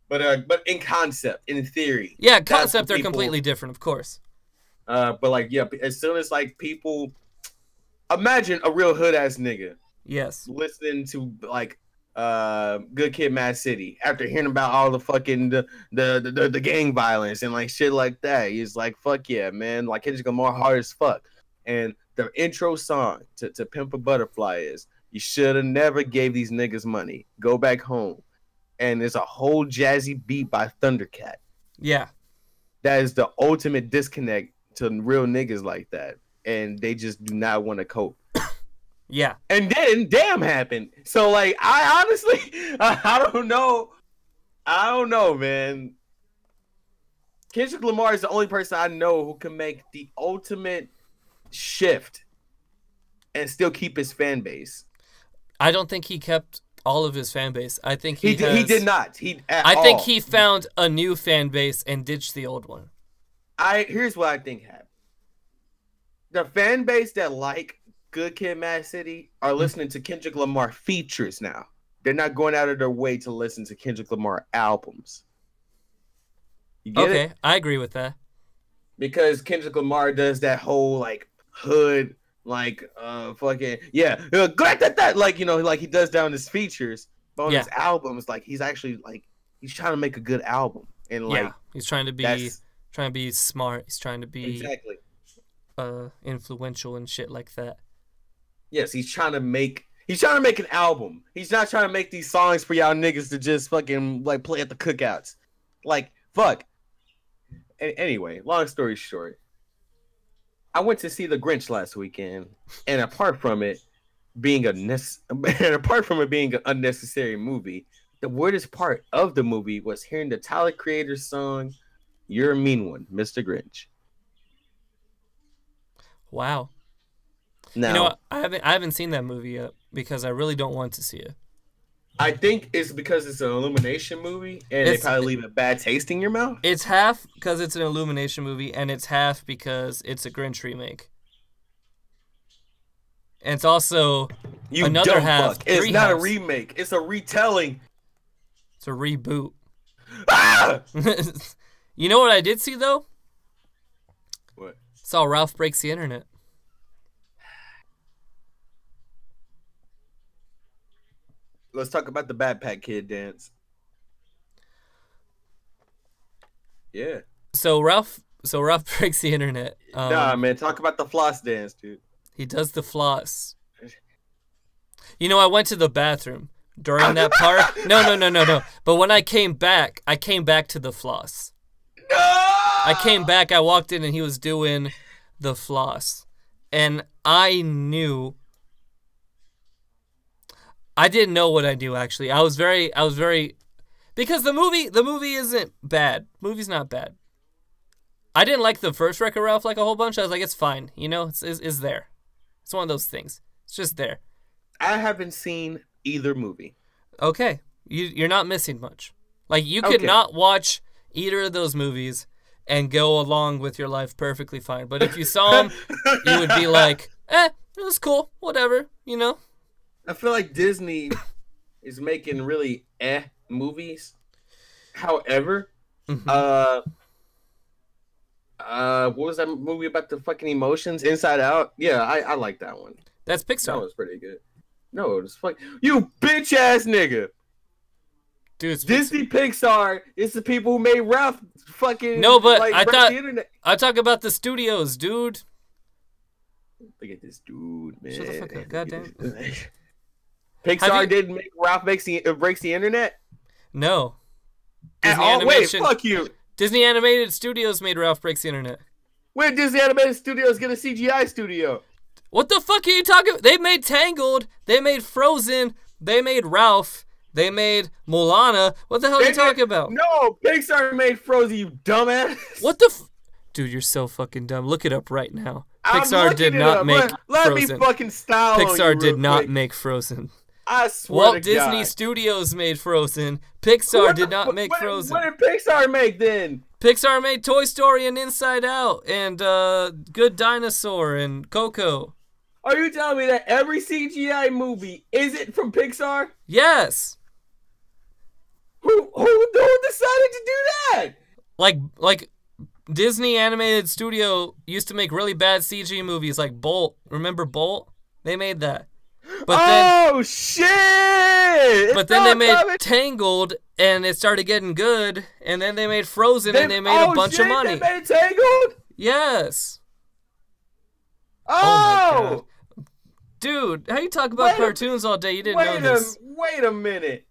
[SPEAKER 2] but in concept, in theory,
[SPEAKER 1] concept they're completely different, of course.
[SPEAKER 2] But like, as soon as like people imagine a real hood ass nigga,
[SPEAKER 1] yes,
[SPEAKER 2] listening to like Good Kid, Mad City after hearing about all the fucking the gang violence and like shit like that, he's like, fuck yeah, man, like Kendrick Lamar hard as fuck. And the intro song to Pimp a Butterfly is, you should have never gave these niggas money. Go back home. And there's a whole jazzy beat by Thundercat.
[SPEAKER 1] Yeah.
[SPEAKER 2] That is the ultimate disconnect to real niggas like that. And they just do not want to cope.
[SPEAKER 1] Yeah.
[SPEAKER 2] And then Damn happened. So like, I honestly, I don't know, man. Kendrick Lamar is the only person I know who can make the ultimate shift and still keep his fan base.
[SPEAKER 1] I don't think he kept all of his fan base. I think
[SPEAKER 2] he did not.
[SPEAKER 1] I think he found a new fan base and ditched the old one.
[SPEAKER 2] Here's what I think happened. The fan base that like Good Kid, Mad City are listening to Kendrick Lamar features now. They're not going out of their way to listen to Kendrick Lamar albums. You get it?
[SPEAKER 1] I agree with that.
[SPEAKER 2] Because Kendrick Lamar does that whole like hood, like fucking like, you know, like he does down his features, but on his albums, like he's actually like he's trying to make a good album, and like
[SPEAKER 1] he's trying to be smart. He's trying to be
[SPEAKER 2] exactly.
[SPEAKER 1] influential and shit like that.
[SPEAKER 2] Yes, he's trying to make an album. He's not trying to make these songs for y'all niggas to just fucking like play at the cookouts. Like, fuck. Anyway, long story short, I went to see The Grinch last weekend, and apart from it being an unnecessary movie, the weirdest part of the movie was hearing the Tyler Creator's song "You're a Mean One, Mr. Grinch."
[SPEAKER 1] Wow.
[SPEAKER 2] Now,
[SPEAKER 1] You know what? I haven't seen that movie yet because I really don't want to see it.
[SPEAKER 2] I think it's because it's an Illumination movie, and they probably leave a bad taste in your mouth.
[SPEAKER 1] It's half because it's an Illumination movie, and it's half because it's a Grinch remake. And it's also another half.
[SPEAKER 2] It's not a remake. It's a retelling.
[SPEAKER 1] It's a reboot.
[SPEAKER 2] Ah!
[SPEAKER 1] You know what I did see, though?
[SPEAKER 2] What?
[SPEAKER 1] Saw Ralph Breaks the Internet.
[SPEAKER 2] Let's talk about the Backpack Kid dance. Yeah.
[SPEAKER 1] So Ralph Breaks the Internet.
[SPEAKER 2] Nah, man, talk about the floss dance, dude.
[SPEAKER 1] He does the floss. You know, I went to the bathroom during that part. No. But when I came back to the floss.
[SPEAKER 2] No!
[SPEAKER 1] I came back, I walked in, and he was doing the floss. And I knew... I didn't know what I do, actually. I was very... Because the movie isn't bad. Movie's not bad. I didn't like the first Wreck-It Ralph like a whole bunch. I was like, it's fine. You know, it's there. It's one of those things. It's just there.
[SPEAKER 2] I haven't seen either movie.
[SPEAKER 1] Okay. You're not missing much. Like, you could not watch either of those movies and go along with your life perfectly fine. But if you saw them, you would be like, it was cool. Whatever, you know?
[SPEAKER 2] I feel like Disney is making really movies. However, what was that movie about the fucking emotions? Inside Out? Yeah, I like that one.
[SPEAKER 1] That's Pixar.
[SPEAKER 2] That was pretty good. No, it was fuck you, bitch ass nigga.
[SPEAKER 1] Dude, it's
[SPEAKER 2] Disney Pixar is the people who made Ralph fucking.
[SPEAKER 1] No, but
[SPEAKER 2] like,
[SPEAKER 1] I talk about the studios, dude.
[SPEAKER 2] Look at this dude, man.
[SPEAKER 1] Shut the fuck up, goddamn.
[SPEAKER 2] Pixar didn't make Ralph breaks the internet.
[SPEAKER 1] No.
[SPEAKER 2] Wait, fuck you.
[SPEAKER 1] Disney Animated Studios made Ralph Breaks the Internet.
[SPEAKER 2] When Disney Animated Studios get a CGI studio?
[SPEAKER 1] What the fuck are you talking about? They made Tangled. They made Frozen. They made Ralph. They made Moana. What the hell are you talking about?
[SPEAKER 2] No, Pixar made Frozen, you dumbass.
[SPEAKER 1] What the Dude, you're so fucking dumb. Look it up right now. Pixar did not make Frozen.
[SPEAKER 2] Let me fucking style
[SPEAKER 1] Pixar did not make Frozen.
[SPEAKER 2] I swear
[SPEAKER 1] Walt Disney Studios made Frozen. Pixar did not make Frozen.
[SPEAKER 2] What did Pixar make then?
[SPEAKER 1] Pixar made Toy Story and Inside Out and Good Dinosaur and Coco.
[SPEAKER 2] Are you telling me that every CGI movie isn't from Pixar?
[SPEAKER 1] Yes.
[SPEAKER 2] Who decided to do that?
[SPEAKER 1] Like Disney Animated Studio used to make really bad CG movies like Bolt. Remember Bolt? They made that. But
[SPEAKER 2] shit!
[SPEAKER 1] But then they made Tangled, and it started getting good, and then they made Frozen, and they made a bunch of money.
[SPEAKER 2] They made Tangled?
[SPEAKER 1] Yes.
[SPEAKER 2] Oh!
[SPEAKER 1] My God. Dude, how you talk about cartoons all day? You didn't know this.
[SPEAKER 2] Wait a minute.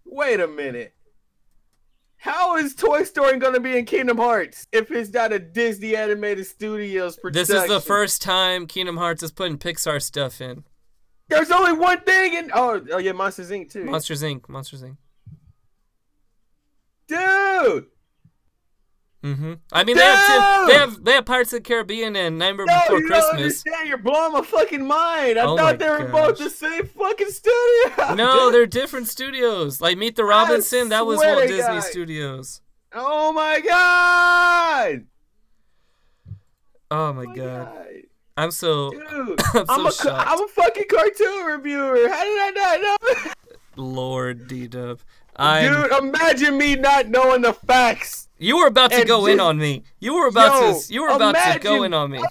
[SPEAKER 2] How is Toy Story going to be in Kingdom Hearts if it's not a Disney Animated Studios production?
[SPEAKER 1] This is the first time Kingdom Hearts is putting Pixar stuff in.
[SPEAKER 2] There's only one thing in... Oh yeah, Monsters, Inc. too.
[SPEAKER 1] Monsters, Inc.
[SPEAKER 2] Dude!
[SPEAKER 1] Mm-hmm. I mean, they have Pirates of the Caribbean and Nightmare Before Christmas.
[SPEAKER 2] Don't understand. You're blowing my fucking mind. I thought they were both the same fucking studio.
[SPEAKER 1] No, they're different studios. Like Meet the Robinson, that was Walt Disney Studios.
[SPEAKER 2] Oh my God!
[SPEAKER 1] Oh my God. I'm so...
[SPEAKER 2] Dude,
[SPEAKER 1] I'm so shocked.
[SPEAKER 2] I'm a fucking cartoon reviewer. How did I not know?
[SPEAKER 1] Lord D-Dub.
[SPEAKER 2] Dude, imagine me not knowing the facts.
[SPEAKER 1] You were about to go in on me. You were about to go in on me.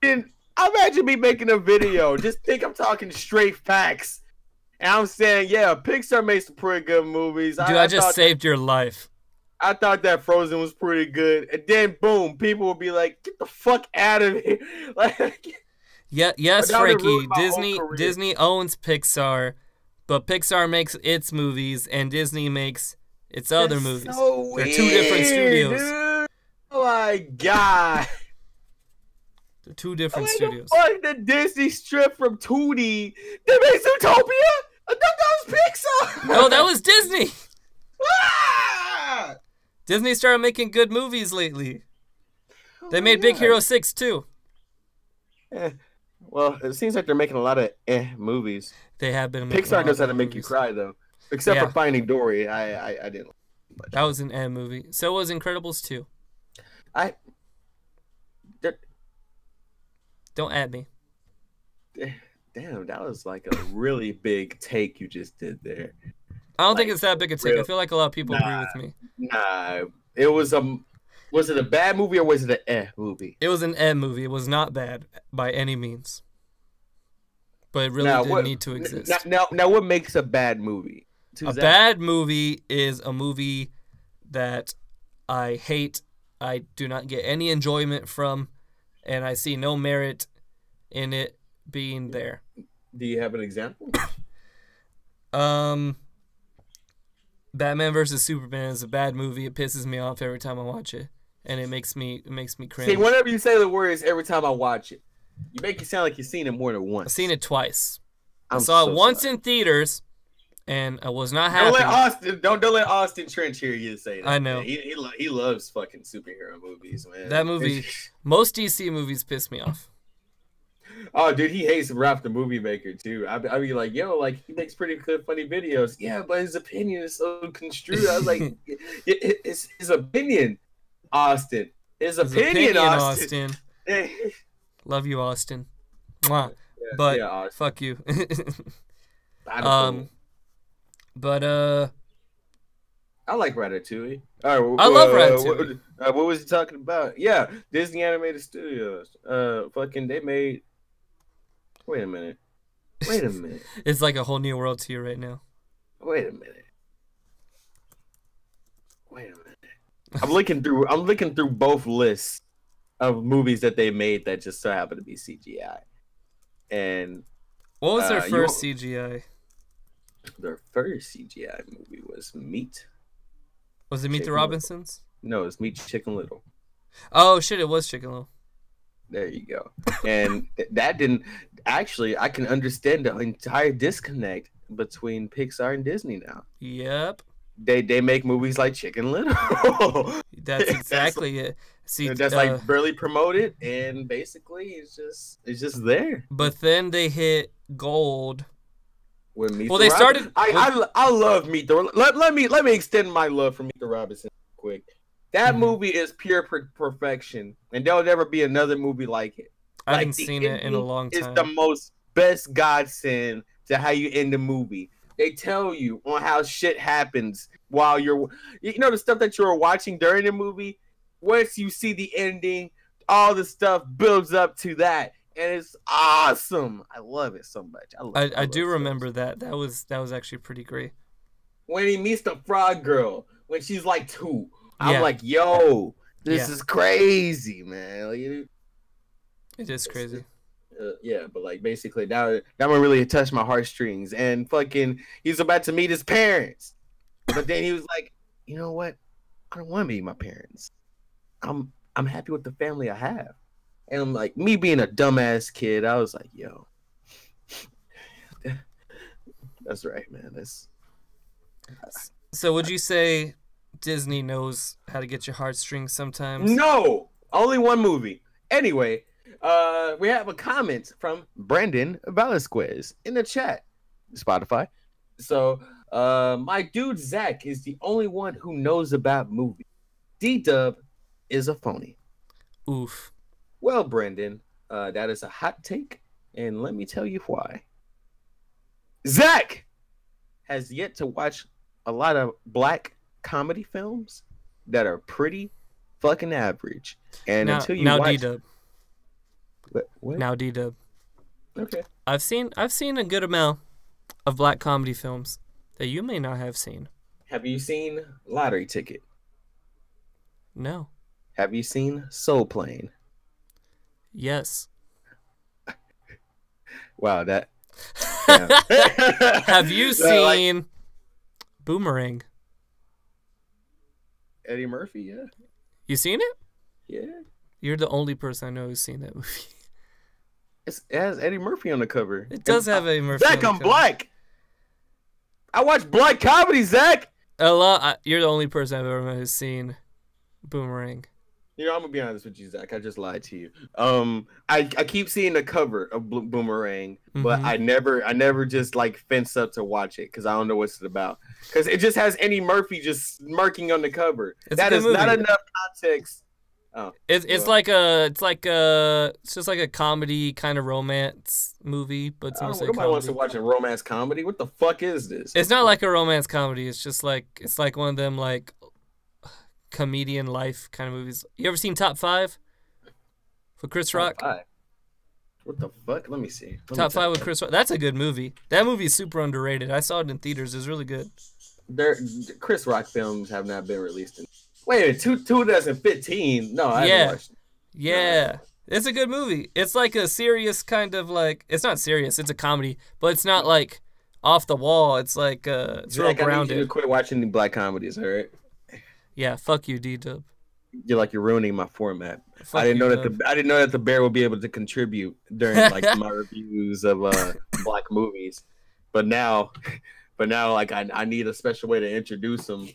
[SPEAKER 2] Imagine me making a video. Just think I'm talking straight facts. And I'm saying, yeah, Pixar makes some pretty good movies.
[SPEAKER 1] Dude, I just saved your life.
[SPEAKER 2] I thought that Frozen was pretty good. And then, boom, people will be like, get the fuck out of here. Like,
[SPEAKER 1] Yeah, yes,
[SPEAKER 2] That would've
[SPEAKER 1] Frankie.
[SPEAKER 2] ruined my whole
[SPEAKER 1] Disney
[SPEAKER 2] career.
[SPEAKER 1] Disney owns Pixar, but Pixar makes its movies and Disney makes its other
[SPEAKER 2] That's
[SPEAKER 1] movies.
[SPEAKER 2] so
[SPEAKER 1] They're two different
[SPEAKER 2] weird,
[SPEAKER 1] studios.
[SPEAKER 2] dude. Oh my god.
[SPEAKER 1] They're two different
[SPEAKER 2] Why
[SPEAKER 1] studios.
[SPEAKER 2] the fuck did Disney strip from 2D? They made Zootopia? I thought that was Pixar.
[SPEAKER 1] No, that was Disney.
[SPEAKER 2] Ah!
[SPEAKER 1] Disney started making good movies lately.
[SPEAKER 2] Oh
[SPEAKER 1] They
[SPEAKER 2] my
[SPEAKER 1] made Big
[SPEAKER 2] God.
[SPEAKER 1] Hero 6 too.
[SPEAKER 2] Well, it seems like they're making a lot of movies.
[SPEAKER 1] They have been making a
[SPEAKER 2] Pixar
[SPEAKER 1] lot
[SPEAKER 2] knows how
[SPEAKER 1] of
[SPEAKER 2] to make you
[SPEAKER 1] movies.
[SPEAKER 2] cry though, except
[SPEAKER 1] Yeah.
[SPEAKER 2] for Finding Dory. I didn't. Like
[SPEAKER 1] That was an movie. So was Incredibles 2.
[SPEAKER 2] I.
[SPEAKER 1] Don't add me.
[SPEAKER 2] Damn, that was like a really big take you just did there.
[SPEAKER 1] I don't think
[SPEAKER 2] Like,
[SPEAKER 1] it's that big a take. I
[SPEAKER 2] real-
[SPEAKER 1] feel like a lot of people agree
[SPEAKER 2] Nah.
[SPEAKER 1] with me.
[SPEAKER 2] Nah, it was a. Was it a bad movie or was it a movie?
[SPEAKER 1] It was an movie. It was not bad by any means. But it really
[SPEAKER 2] Now,
[SPEAKER 1] didn't
[SPEAKER 2] what-
[SPEAKER 1] need to exist.
[SPEAKER 2] Now, what makes a bad movie?
[SPEAKER 1] A bad movie is a movie that I hate, I do not get any enjoyment from, and I see no merit in it being there.
[SPEAKER 2] Do you have an example?
[SPEAKER 1] Batman versus Superman is a bad movie. It pisses me off every time I watch it, and it makes me cringe.
[SPEAKER 2] See, whenever you say the words, every time I watch it, you make it sound like you've seen it more than once.
[SPEAKER 1] I've seen it twice. I
[SPEAKER 2] I'm
[SPEAKER 1] saw
[SPEAKER 2] so
[SPEAKER 1] it once
[SPEAKER 2] sorry.
[SPEAKER 1] in theaters, and I was not
[SPEAKER 2] Don't
[SPEAKER 1] happy.
[SPEAKER 2] let Austin Trench hear you say that.
[SPEAKER 1] I know.
[SPEAKER 2] Man. He loves fucking superhero movies, man.
[SPEAKER 1] That movie, most DC movies piss me off.
[SPEAKER 2] Oh, dude, he hates Ralph the Movie Maker too. I'd be like, yo, like he makes pretty good, funny videos. Yeah, but his opinion is so construed. I was like, it's his opinion, Austin. His opinion, Austin.
[SPEAKER 1] Love you, Austin. Mwah. But
[SPEAKER 2] yeah, Austin.
[SPEAKER 1] fuck you.
[SPEAKER 2] I
[SPEAKER 1] But
[SPEAKER 2] like Ratatouille. All right,
[SPEAKER 1] I love Ratatouille.
[SPEAKER 2] What was he talking about? Yeah, Disney Animated Studios. Fucking they made. Wait a minute.
[SPEAKER 1] it's like a whole new world to you right now.
[SPEAKER 2] Wait a minute. I'm looking through both lists of movies that they made that just so happen to be CGI. And
[SPEAKER 1] What was their first CGI?
[SPEAKER 2] their first CGI movie was Meet.
[SPEAKER 1] Was it Meet the
[SPEAKER 2] Chicken
[SPEAKER 1] Robinsons?
[SPEAKER 2] No, it's Meet Chicken Little.
[SPEAKER 1] Oh shit! It was Chicken Little.
[SPEAKER 2] There you go. And that didn't actually. I can understand the entire disconnect between Pixar and Disney now.
[SPEAKER 1] Yep,
[SPEAKER 2] They make movies like Chicken Little.
[SPEAKER 1] that's exactly it. See,
[SPEAKER 2] That's like barely promoted, and basically it's just there.
[SPEAKER 1] But then they hit gold.
[SPEAKER 2] With Meet
[SPEAKER 1] Well,
[SPEAKER 2] the
[SPEAKER 1] they
[SPEAKER 2] Robinson.
[SPEAKER 1] started.
[SPEAKER 2] I love Meet the. Let me extend my love for Meet the Robinson quick. That
[SPEAKER 1] Mhm.
[SPEAKER 2] movie is pure perfection, and there'll never be another movie like it.
[SPEAKER 1] I
[SPEAKER 2] Like,
[SPEAKER 1] haven't
[SPEAKER 2] the
[SPEAKER 1] seen it in a
[SPEAKER 2] ending
[SPEAKER 1] long
[SPEAKER 2] It's
[SPEAKER 1] time.
[SPEAKER 2] the most best godsend to how you end the movie. They tell you on how shit happens while the stuff that you're watching during the movie. Once you see the ending, all the stuff builds up to that, and it's awesome. I love it so much.
[SPEAKER 1] I do remember that. That was actually pretty great.
[SPEAKER 2] When he meets the frog girl when she's like 2.
[SPEAKER 1] Yeah.
[SPEAKER 2] I'm like, yo, this
[SPEAKER 1] Yeah.
[SPEAKER 2] is crazy, man. Like,
[SPEAKER 1] It is crazy.
[SPEAKER 2] yeah, but like basically that one really touched my heartstrings. And fucking, he's about to meet his parents, but then he was like, you know what? I don't want to meet my parents. I'm happy with the family I have. And I'm like, me being a dumbass kid, I was like, yo, that's right, man.
[SPEAKER 1] So would you say Disney knows how to get your heartstrings sometimes?
[SPEAKER 2] No, only one movie. Anyway, we have a comment from Brandon Velasquez in the chat, Spotify. So, my dude Zach is the only one who knows about movies. D-Dub is a phony.
[SPEAKER 1] Oof.
[SPEAKER 2] Well, Brandon, that is a hot take, and let me tell you why. Zach has yet to watch a lot of black comedy films that are pretty fucking average. And until you
[SPEAKER 1] now
[SPEAKER 2] watch...
[SPEAKER 1] D-Dub.
[SPEAKER 2] What?
[SPEAKER 1] Now D-Dub.
[SPEAKER 2] Okay.
[SPEAKER 1] I've seen a good amount of black comedy films that you may not have seen.
[SPEAKER 2] Have you seen Lottery Ticket?
[SPEAKER 1] No.
[SPEAKER 2] Have you seen Soul Plane?
[SPEAKER 1] Yes.
[SPEAKER 2] Wow, that. Damn.
[SPEAKER 1] Have you
[SPEAKER 2] Like,
[SPEAKER 1] seen Boomerang?
[SPEAKER 2] Eddie Murphy? Yeah,
[SPEAKER 1] You seen it?
[SPEAKER 2] yeah.
[SPEAKER 1] You're the only person I know who's seen that movie.
[SPEAKER 2] It has Eddie Murphy on the cover.
[SPEAKER 1] It does have Eddie Murphy.
[SPEAKER 2] Zach,
[SPEAKER 1] on the
[SPEAKER 2] I'm
[SPEAKER 1] cover.
[SPEAKER 2] black. I watch black comedy, Zach.
[SPEAKER 1] A lot. You're the only person I've ever met who's seen Boomerang.
[SPEAKER 2] You know, I'm gonna be honest with you, Zach. I just lied to you. I keep seeing the cover of Boomerang, but I never just like fence up to watch it because I don't know what's it about. Because it just has Eddie Murphy just smirking on the cover. That is not enough context. Oh,
[SPEAKER 1] it's just like a comedy kind of romance movie, but it's mostly
[SPEAKER 2] nobody wants to watch a romance comedy. What the fuck is this?
[SPEAKER 1] It's not like a romance comedy. It's just like one of them like comedian life kind of movies. You ever seen Top 5 with Chris Rock?
[SPEAKER 2] Top 5? What the fuck? Let me see.
[SPEAKER 1] Top 5 with Chris Rock. That's a good movie. That movie is super underrated. I saw it in theaters. It was really good.
[SPEAKER 2] Chris Rock films have not been released in. Wait, 2015? No, I haven't watched it.
[SPEAKER 1] Yeah. It's a good movie. It's like a serious kind of like, it's not serious, it's a comedy, but it's not like off the wall. It's like it's real grounded.
[SPEAKER 2] I need you to quit watching the black comedies, all right?
[SPEAKER 1] Yeah, fuck you, D-Dub.
[SPEAKER 2] You're ruining my format.
[SPEAKER 1] Fuck
[SPEAKER 2] I didn't
[SPEAKER 1] you,
[SPEAKER 2] know that the bear would be able to contribute during like my reviews of black movies. But now like I need a special way to introduce him.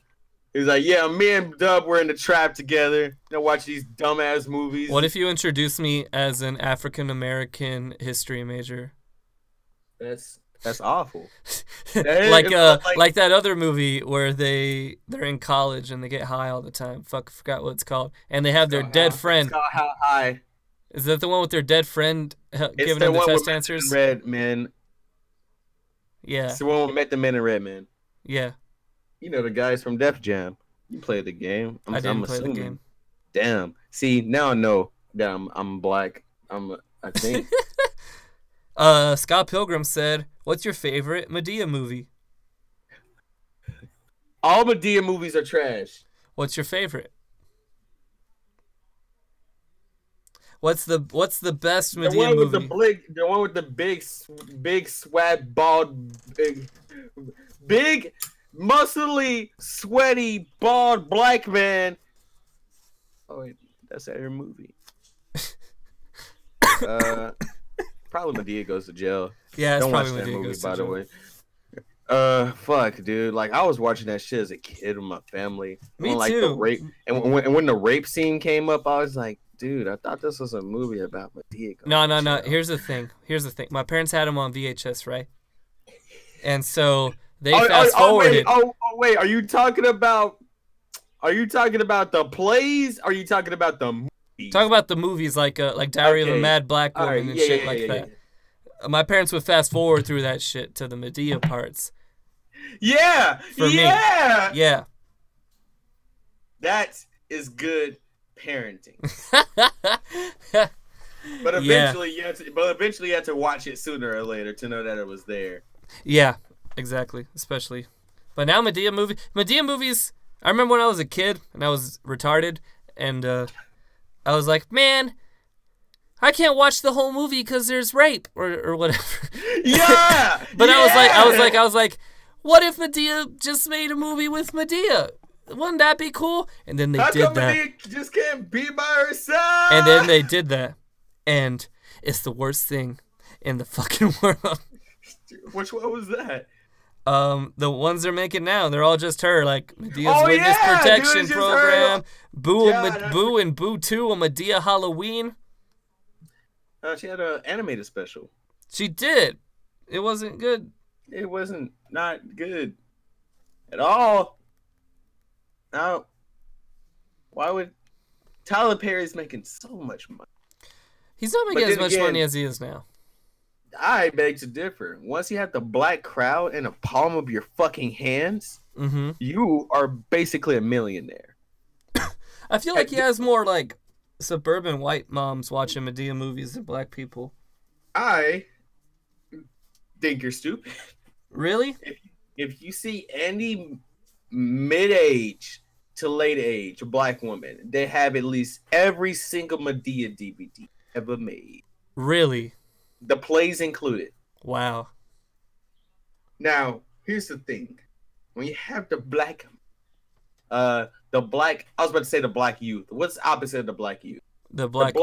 [SPEAKER 2] He's like, yeah, me and Dub were in the trap together. Watch these dumbass movies.
[SPEAKER 1] What if you introduce me as an African American history major?
[SPEAKER 2] That's awful.
[SPEAKER 1] like that other movie where they're in college and they get high all the time. Forgot what it's called. And they have their dead friend.
[SPEAKER 2] It's called How High.
[SPEAKER 1] Is that the one with their dead friend giving them the test answers?
[SPEAKER 2] Red Man.
[SPEAKER 1] Yeah.
[SPEAKER 2] It's the one with Met the Men in Red Man.
[SPEAKER 1] Yeah.
[SPEAKER 2] You know the guys from Def Jam. You played the game.
[SPEAKER 1] I didn't play the game.
[SPEAKER 2] Damn. See, now I know that I'm black. I think.
[SPEAKER 1] Scott Pilgrim said, "What's your favorite Madea movie?"
[SPEAKER 2] All Madea movies are trash.
[SPEAKER 1] What's your favorite? What's the best Madea movie?
[SPEAKER 2] The one with the big swag bald big muscly sweaty bald black man. Oh wait, that's her movie. Probably Madea Goes to Jail.
[SPEAKER 1] Yeah, it's
[SPEAKER 2] don't
[SPEAKER 1] probably
[SPEAKER 2] watch that
[SPEAKER 1] Madea
[SPEAKER 2] movie,
[SPEAKER 1] Goes to
[SPEAKER 2] by the
[SPEAKER 1] Jail.
[SPEAKER 2] way. Fuck, dude. Like I was watching that shit as a kid with my family.
[SPEAKER 1] Me
[SPEAKER 2] when, like,
[SPEAKER 1] too.
[SPEAKER 2] The rape, and when the rape scene came up, I was like, dude, I thought this was a movie about Madea.
[SPEAKER 1] No. Here's the thing. My parents had them on VHS, right? And so they fast forwarded.
[SPEAKER 2] Wait. Are you talking about the plays? Or are you talking about the movies?
[SPEAKER 1] Talk about the movies like Diary of a Mad Black Woman and shit like that. My parents would fast forward through that shit to the Madea parts.
[SPEAKER 2] Yeah.
[SPEAKER 1] For me. Yeah.
[SPEAKER 2] That is good parenting. But eventually you had to watch it sooner or later to know that it was there.
[SPEAKER 1] Yeah, exactly. Especially. But now Madea movies, I remember when I was a kid and I was retarded and I was like, man, I can't watch the whole movie because there's rape or whatever.
[SPEAKER 2] Yeah.
[SPEAKER 1] But
[SPEAKER 2] yeah!
[SPEAKER 1] I was like, what if Madea just made a movie with Madea? Wouldn't that be cool? And then they did that.
[SPEAKER 2] Madea just can't be by herself.
[SPEAKER 1] And then they did that, and it's the worst thing in the fucking world.
[SPEAKER 2] Which one was that?
[SPEAKER 1] The ones they're making now, they're all just her, like Medea's Witness Protection Program, Boo and Boo 2 on Madea Halloween.
[SPEAKER 2] She had an animated special.
[SPEAKER 1] She did. It wasn't good.
[SPEAKER 2] It wasn't not good at all. Now, why would Tyler Perry's making so much money?
[SPEAKER 1] He's not making as much money as he is now.
[SPEAKER 2] I beg to differ. Once you have the black crowd in the palm of your fucking hands, you are basically a millionaire.
[SPEAKER 1] I feel like he has more like suburban white moms watching Madea movies than black people.
[SPEAKER 2] I think you're stupid.
[SPEAKER 1] Really?
[SPEAKER 2] If you see any mid-age to late age black woman, they have at least every single Madea DVD ever made.
[SPEAKER 1] Really?
[SPEAKER 2] The plays included.
[SPEAKER 1] Wow.
[SPEAKER 2] Now, here's the thing. When you have the black, I was about to say the black youth. What's the opposite of the black youth?
[SPEAKER 1] The black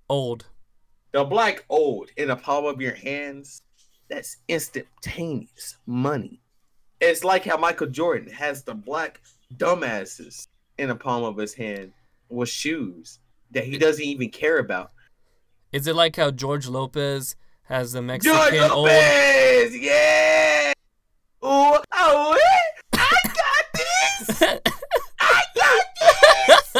[SPEAKER 1] old.
[SPEAKER 2] The black old in the palm of your hands, that's instantaneous money. It's like how Michael Jordan has the black dumbasses in the palm of his hand with shoes that he doesn't even care about.
[SPEAKER 1] Is it like how George Lopez has the Mexican
[SPEAKER 2] George Lopez! Yeah! Ooh, oh, I got this! I got this!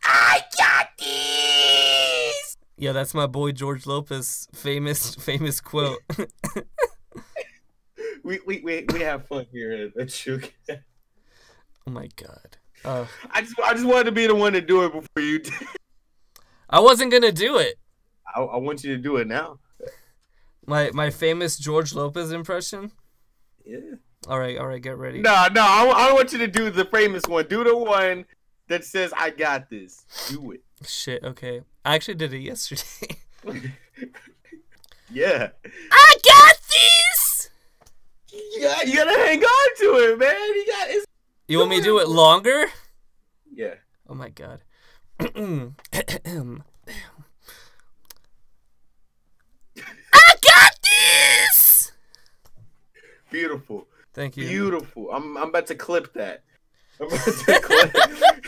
[SPEAKER 2] I got this!
[SPEAKER 1] Yeah, that's my boy George Lopez famous quote.
[SPEAKER 2] we have fun here at Chillcast.
[SPEAKER 1] Oh my god.
[SPEAKER 2] I just wanted to be the one to do it before you did.
[SPEAKER 1] I wasn't gonna do it.
[SPEAKER 2] I want you to do it now.
[SPEAKER 1] My famous George Lopez impression?
[SPEAKER 2] Yeah.
[SPEAKER 1] All right, get ready.
[SPEAKER 2] No, I want you to do the famous one. Do the one that says, I got this. Do it.
[SPEAKER 1] Shit, okay. I actually did it yesterday.
[SPEAKER 2] Yeah.
[SPEAKER 1] I got this!
[SPEAKER 2] Yeah, you gotta hang on to it, man.
[SPEAKER 1] You want me to do it longer?
[SPEAKER 2] Yeah.
[SPEAKER 1] Oh my god. I got this!
[SPEAKER 2] Beautiful.
[SPEAKER 1] Thank you.
[SPEAKER 2] Beautiful. I'm about to clip that. I'm about to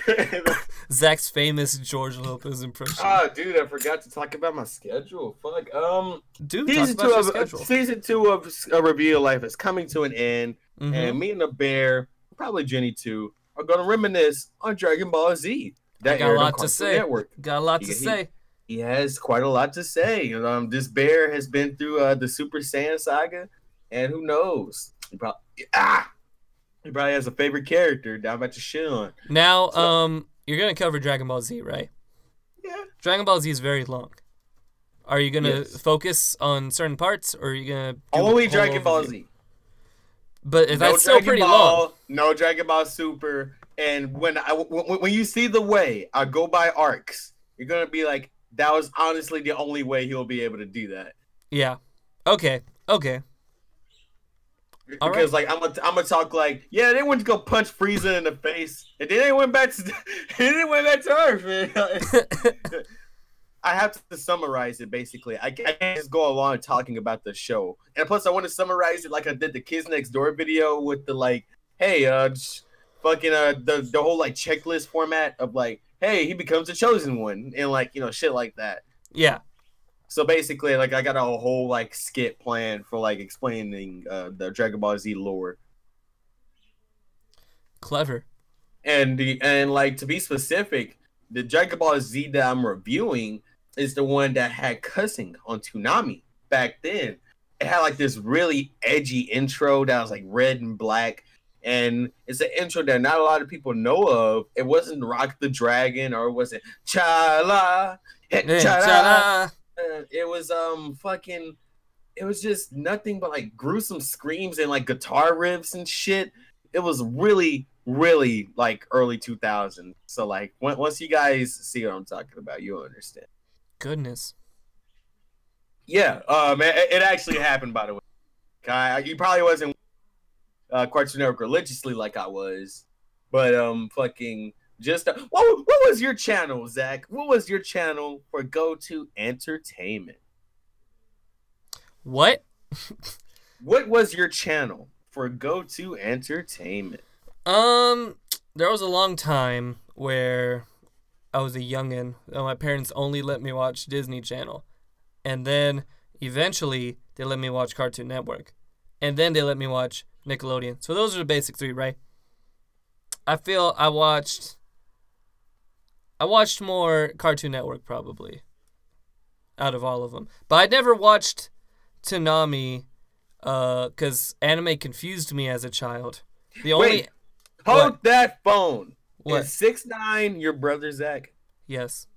[SPEAKER 2] clip.
[SPEAKER 1] Zach's famous George Lopez impression.
[SPEAKER 2] Oh, dude, I forgot to talk about my schedule. Fuck.
[SPEAKER 1] Dude,
[SPEAKER 2] season 2 of A Review of Life is coming to an end, and me and the bear, probably Jenny too, are gonna reminisce on Dragon Ball Z.
[SPEAKER 1] That got a lot to say. Got a lot to say.
[SPEAKER 2] He has quite a lot to say. This bear has been through the Super Saiyan saga, and who knows? He probably has a favorite character that I'm about to shit on.
[SPEAKER 1] Now, you're gonna cover Dragon Ball Z, right?
[SPEAKER 2] Yeah.
[SPEAKER 1] Dragon Ball Z is very long. Are you gonna focus on certain parts, or are you gonna
[SPEAKER 2] only Dragon Ball Z?
[SPEAKER 1] But that's still pretty long.
[SPEAKER 2] No Dragon Ball Super. And when you see the way I go by arcs, you're gonna be like, that was honestly the only way he'll be able to do that.
[SPEAKER 1] Yeah. Okay.
[SPEAKER 2] Because like I'm gonna talk like, yeah, they went to go punch Frieza in the face, and then they went back to Earth, man. I have to summarize it basically. I can't just go along talking about the show, and plus I want to summarize it like I did the Kids Next Door video with the like, hey, the whole like checklist format of like, hey, he becomes the chosen one, and like shit like that.
[SPEAKER 1] Yeah.
[SPEAKER 2] So basically, like, I got a whole like skit planned for like explaining the Dragon Ball Z lore.
[SPEAKER 1] Clever.
[SPEAKER 2] And like, to be specific, the Dragon Ball Z that I'm reviewing is the one that had cussing on Toonami back then. It had like this really edgy intro that was like red and black. And it's an intro that not a lot of people know of. It wasn't Rock the Dragon, or it wasn't Chala. Chala. It was it was just nothing but like gruesome screams and like guitar riffs and shit. It was really, really like early 2000s. So like once you guys see what I'm talking about, you'll understand.
[SPEAKER 1] Goodness.
[SPEAKER 2] Yeah, it actually happened, by the way. You probably wasn't Cartoon Network religiously like I was, but just what was your channel, Zach? What was your channel for Go-To Entertainment?
[SPEAKER 1] What?
[SPEAKER 2] What was your channel for Go-To Entertainment?
[SPEAKER 1] There was a long time where I was a youngin', and my parents only let me watch Disney Channel, and then eventually they let me watch Cartoon Network, and then they let me watch Nickelodeon. So those are the basic three, right? I feel I watched more Cartoon Network probably out of all of them. But I never watched Toonami because anime confused me as a child.
[SPEAKER 2] Wait, hold that phone.
[SPEAKER 1] What?
[SPEAKER 2] Is 6ix9ine your brother, Zach?
[SPEAKER 1] Yes.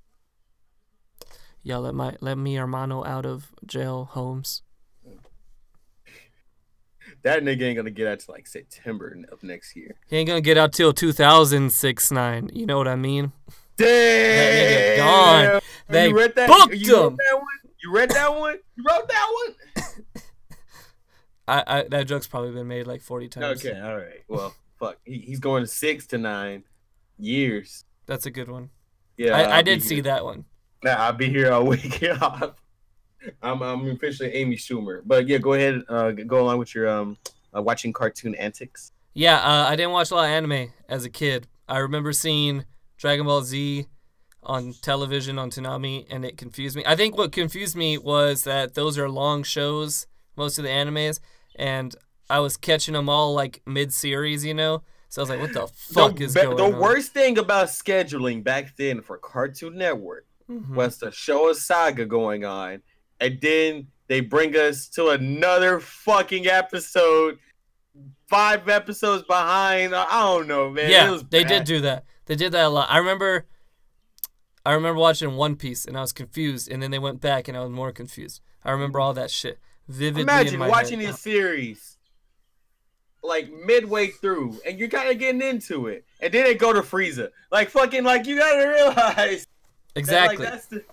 [SPEAKER 1] Yeah, let me hermano out of jail, Holmes.
[SPEAKER 2] That nigga ain't gonna get out till like September of next year.
[SPEAKER 1] He ain't gonna get out till 2006-9. You know what I mean?
[SPEAKER 2] Damn.
[SPEAKER 1] That nigga gone. They booked him.
[SPEAKER 2] You read that one? You wrote that one?
[SPEAKER 1] I that joke's probably been made like 40 times.
[SPEAKER 2] Okay, all right. Well, fuck. He's going 6 to 9 years.
[SPEAKER 1] That's a good one.
[SPEAKER 2] Yeah,
[SPEAKER 1] I did see that one.
[SPEAKER 2] Nah, I'll be here all week. I'm officially Amy Schumer. But yeah, go ahead. Go along with your watching cartoon antics.
[SPEAKER 1] Yeah, I didn't watch a lot of anime as a kid. I remember seeing Dragon Ball Z on television on Toonami, and it confused me. I think what confused me was that those are long shows, most of the animes, and I was catching them all like mid-series, you know? So I was like, what the fuck is going on?
[SPEAKER 2] The worst thing about scheduling back then for Cartoon Network was the show a saga going on, and then they bring us to another fucking episode 5 episodes behind. I don't know, man.
[SPEAKER 1] Yeah, they did do that. They did that a lot. I remember watching One Piece, and I was confused, and then they went back, and I was more confused. I remember all that shit vividly in my
[SPEAKER 2] Imagine watching this series like midway through, and you're kind of getting into it, and then they go to Frieza. Like fucking, like you gotta realize
[SPEAKER 1] exactly
[SPEAKER 2] that, like,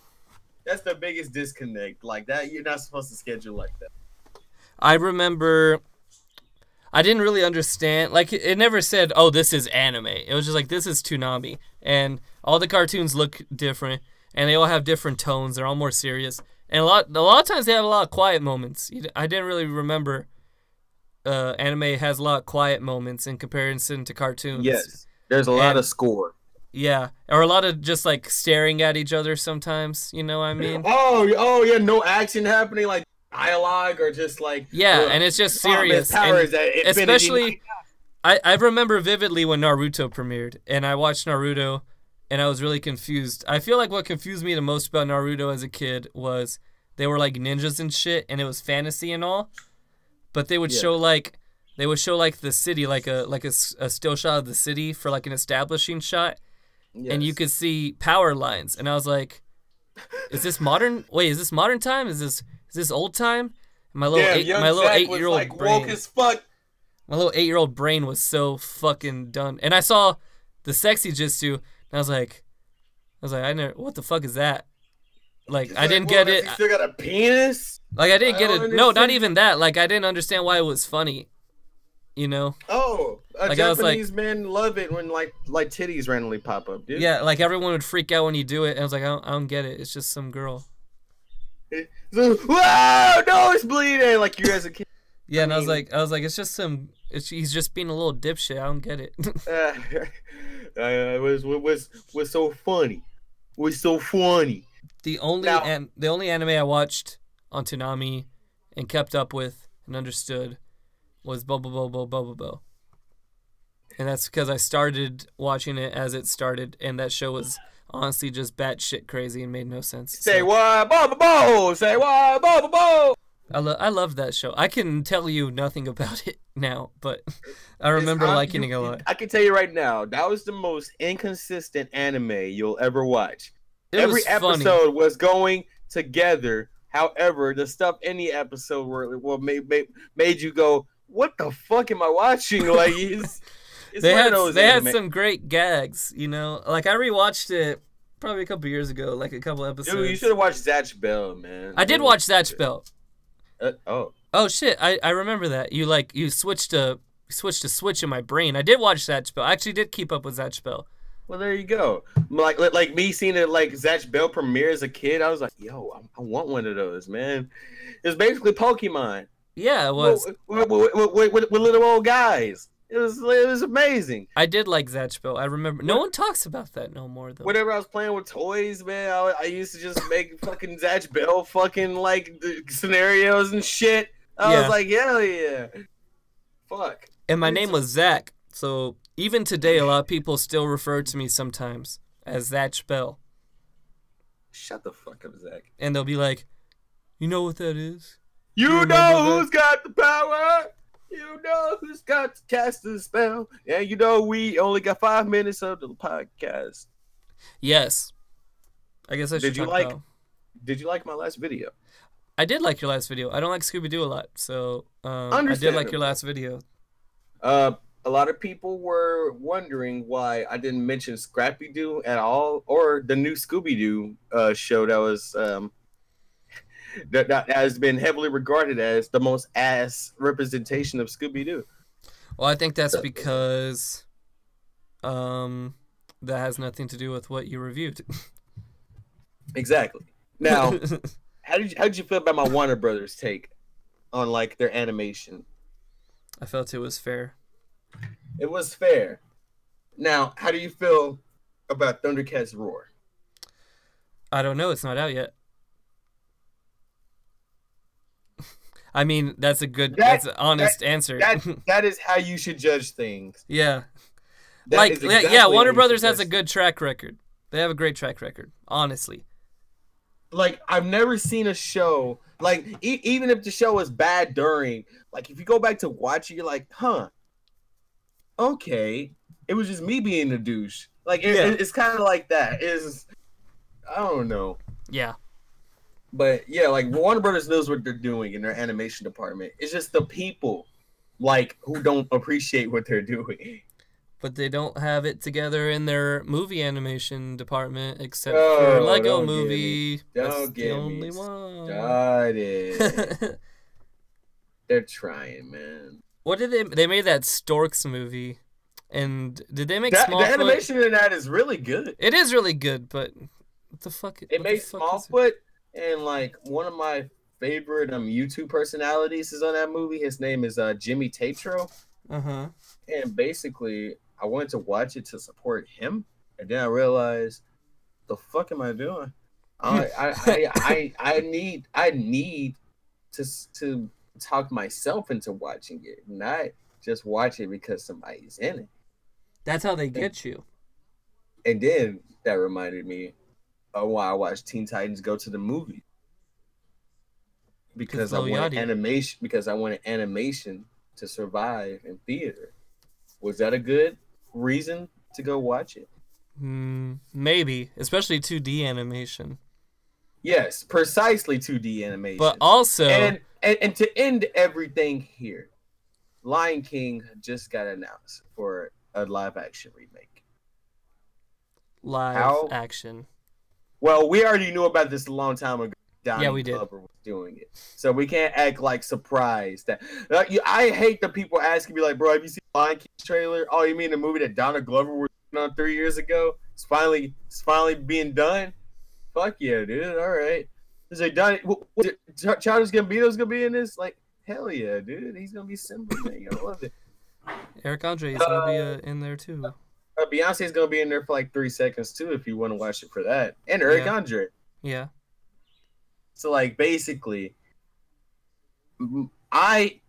[SPEAKER 2] that's the biggest disconnect. Like that, you're not supposed to schedule like that.
[SPEAKER 1] I remember I didn't really understand. Like, it never said, oh, this is anime. It was just like, this is Toonami. And all the cartoons look different, and they all have different tones. They're all more serious. And a lot of times they have a lot of quiet moments. I didn't really remember anime has a lot of quiet moments in comparison to cartoons.
[SPEAKER 2] Yes, there's a lot of score.
[SPEAKER 1] Yeah, or a lot of just, like, staring at each other sometimes. You know what I mean?
[SPEAKER 2] Oh, yeah, no action happening, like, dialogue or just like
[SPEAKER 1] and it's just serious. Especially, I remember vividly when Naruto premiered, and I watched Naruto, and I was really confused. I feel like what confused me the most about Naruto as a kid was they were like ninjas and shit, and it was fantasy and all, but they would show like the city, like a still shot of the city for like an establishing shot, and you could see power lines, and I was like, is this modern? Wait, is this modern time? Is this old time? My little 8-year-old
[SPEAKER 2] like,
[SPEAKER 1] brain.
[SPEAKER 2] Woke as fuck.
[SPEAKER 1] My little 8-year-old brain was so fucking done. And I saw the sexy jutsu, and I was like, what the fuck is that? Like, I didn't get it.
[SPEAKER 2] You still got a penis?
[SPEAKER 1] Like, I didn't get it. No, not even that. Like, I didn't understand why it was funny. You know?
[SPEAKER 2] Oh,
[SPEAKER 1] like,
[SPEAKER 2] Japanese men love it when like titties randomly pop up, dude.
[SPEAKER 1] Yeah, like everyone would freak out when you do it, and I was like, I don't get it. It's just some girl.
[SPEAKER 2] Whoa! No, it's bleeding. Like you as a kid.
[SPEAKER 1] Yeah, and I was like, it's just he's just being a little dipshit. I don't get it.
[SPEAKER 2] It was so funny. It was so funny.
[SPEAKER 1] The only anime I watched on Toonami and kept up with and understood was Bobo. And that's because I started watching it as it started, and that show was honestly just batshit crazy and made no sense.
[SPEAKER 2] Say what, Bobo? Say what, Bobo?
[SPEAKER 1] I love that show. I can tell you nothing about it now, but I remember liking it a lot.
[SPEAKER 2] I can tell you right now, that was the most inconsistent anime you'll ever watch. Every episode was going together. However, the stuff in the episode made you go, "What the fuck am I watching?" Like
[SPEAKER 1] they had some great gags, you know. Like I rewatched it probably a couple years ago, like a couple episodes.
[SPEAKER 2] Dude, you should have watched Zatch Bell, man.
[SPEAKER 1] I did watch Zatch Bell.
[SPEAKER 2] Oh
[SPEAKER 1] shit! I remember that you switched a switch in my brain. I did watch Zatch Bell. I actually did keep up with Zatch Bell.
[SPEAKER 2] Well, there you go. Like me seeing it like Zatch Bell premiere as a kid, I was like, yo, I want one of those, man. It's basically Pokemon.
[SPEAKER 1] Yeah, it was.
[SPEAKER 2] With little old guys. It was amazing.
[SPEAKER 1] I did like Zatch Bell. I remember. No one talks about that no more though.
[SPEAKER 2] Whenever I was playing with toys, man, I used to just make fucking Zatch Bell fucking like scenarios and shit. I was like, hell yeah. Fuck.
[SPEAKER 1] And my name was Zach, so even today, a lot of people still refer to me sometimes as Zatch Bell.
[SPEAKER 2] Shut the fuck up, Zach.
[SPEAKER 1] And they'll be like, you know what that is?
[SPEAKER 2] You know who's got the power? You know who's got to cast the spell? Yeah, you know we only got 5 minutes of the podcast.
[SPEAKER 1] Yes. I guess I should talk about.
[SPEAKER 2] Did you like my last video?
[SPEAKER 1] I did like your last video. I don't like Scooby-Doo a lot, so I did like your last video.
[SPEAKER 2] A lot of people were wondering why I didn't mention Scrappy-Doo at all, or the new Scooby-Doo show that was that has been heavily regarded as the most ass representation of Scooby Doo.
[SPEAKER 1] Well, I think that's because that has nothing to do with what you reviewed.
[SPEAKER 2] Exactly. Now, how did you feel about my Warner Brothers take on like their animation?
[SPEAKER 1] I felt it was fair.
[SPEAKER 2] It was fair. Now, how do you feel about Thundercats Roar?
[SPEAKER 1] I don't know. It's not out yet. I mean, that's an honest answer.
[SPEAKER 2] That is how you should judge things.
[SPEAKER 1] Yeah.
[SPEAKER 2] That exactly
[SPEAKER 1] Warner Brothers has a good track record. They have a great track record, honestly.
[SPEAKER 2] Like, I've never seen a show, like, even if the show is bad during, like, if you go back to watch it, you're like, huh, okay, it was just me being a douche. Like, it's kind of like that. I don't know.
[SPEAKER 1] Yeah.
[SPEAKER 2] But, yeah, like, Warner Brothers knows what they're doing in their animation department. It's just the people, like, who don't appreciate what they're doing.
[SPEAKER 1] But they don't have it together in their movie animation department, except for Lego Movie.
[SPEAKER 2] That's the only one. Started. They're trying, man.
[SPEAKER 1] What did they made that Storks movie, and did they make Smallfoot?
[SPEAKER 2] The animation in that is really good.
[SPEAKER 1] It is really good, but what the fuck?
[SPEAKER 2] It made Smallfoot, and like one of my favorite YouTube personalities is on that movie. His name is Jimmy Tatro. And basically, I wanted to watch it to support him, and then I realized, the fuck am I doing? I need to talk myself into watching it, not just watch it because somebody's in it.
[SPEAKER 1] That's how they get you.
[SPEAKER 2] And then that reminded me of why I watched Teen Titans Go to the Movie, because I wanted animation. Because I wanted animation to survive in theater. Was that a good reason to go watch it?
[SPEAKER 1] Maybe, especially 2D animation.
[SPEAKER 2] Yes, precisely 2D animation.
[SPEAKER 1] But also,
[SPEAKER 2] and to end everything here, Lion King just got announced for a live action remake.
[SPEAKER 1] Action.
[SPEAKER 2] Well, we already knew about this a long time ago.
[SPEAKER 1] We did.
[SPEAKER 2] Glover was doing it, so we can't act like surprised that. I hate the people asking me like, "Bro, have you seen Lion King trailer?" Oh, you mean the movie that Donald Glover was on 3 years ago? It's finally being done. Fuck yeah, dude! All right, is it done? Childish Gambino's gonna be in this? Like, hell yeah, dude! He's gonna be Simba. Man. You gotta love it.
[SPEAKER 1] Eric Andre is gonna be in there too.
[SPEAKER 2] Beyonce's gonna be in there for like 3 seconds too, if you want to watch it for that. And Eric Andre.
[SPEAKER 1] Yeah.
[SPEAKER 2] So like basically, I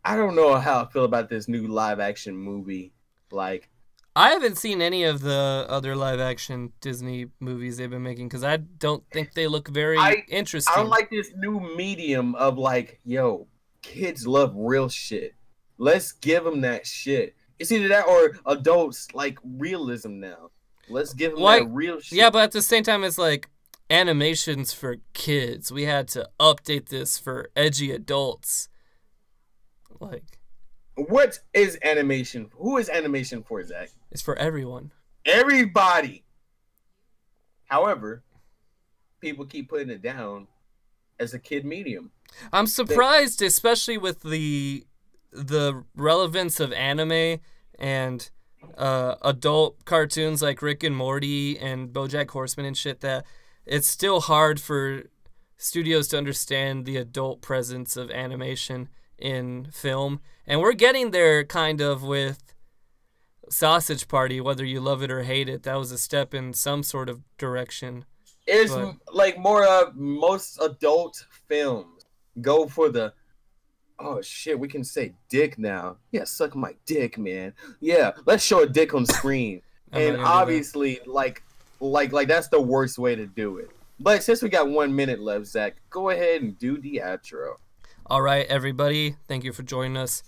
[SPEAKER 2] don't know how I feel about this new live action movie. Like,
[SPEAKER 1] I haven't seen any of the other live action Disney movies they've been making because I don't think they look very interesting.
[SPEAKER 2] I don't like this new medium of like, yo, kids love real shit. Let's give them that shit. It's either that or adults like realism now. Let's give them that real shit.
[SPEAKER 1] Yeah, but at the same time, it's like animations for kids. We had to update this for edgy adults. Like,
[SPEAKER 2] what is animation? Who is animation for, Zach?
[SPEAKER 1] It's for everyone.
[SPEAKER 2] Everybody. However, people keep putting it down as a kid medium.
[SPEAKER 1] I'm surprised, especially with the relevance of anime and adult cartoons like Rick and Morty and BoJack Horseman and shit, that it's still hard for studios to understand the adult presence of animation in film. And we're getting there kind of with Sausage Party, whether you love it or hate it. That was a step in some sort of direction.
[SPEAKER 2] It's like more of most adult films go for the, oh shit, we can say dick now. Yeah, suck my dick, man. Yeah, let's show a dick on screen. And obviously, like that's the worst way to do it. But since we got 1 minute left, Zach, go ahead and do the outro.
[SPEAKER 1] All right, everybody. Thank you for joining us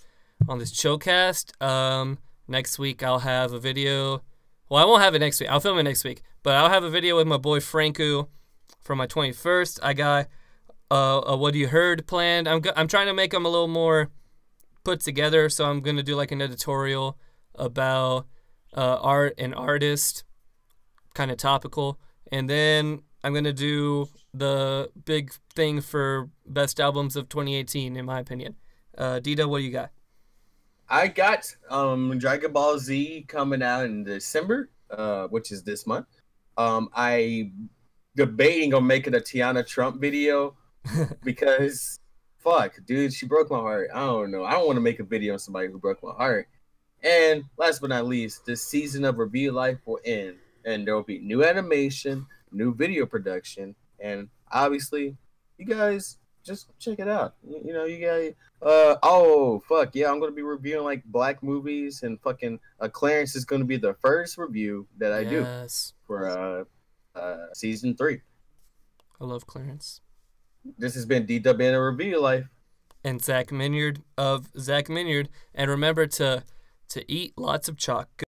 [SPEAKER 1] on this Chillcast. Next week, I'll have a video. Well, I won't have it next week. I'll film it next week. But I'll have a video with my boy Franco for my 21st. I got a What You Heard planned. I'm trying to make them a little more put together. So I'm going to do like an editorial about art and artist, kind of topical. And then I'm going to do the big thing for best albums of 2018, in my opinion. Dita, what do you got?
[SPEAKER 2] I got Dragon Ball Z coming out in December, which is this month. I debating on making a Tiana Trump video because fuck, dude, she broke my heart. I don't know. I don't want to make a video on somebody who broke my heart. And last but not least, the season of Review Life will end, and there will be new animation, new video production, and obviously, you guys just check it out. You know, you guys. Oh fuck yeah, I'm gonna be reviewing like black movies, and fucking Clarence is gonna be the first review that I do
[SPEAKER 1] Yes.
[SPEAKER 2] for season 3.
[SPEAKER 1] I love Clarence.
[SPEAKER 2] This has been DW in a Review Life.
[SPEAKER 1] And Zach Minyard of Zach Minyard. And remember to eat lots of chalk.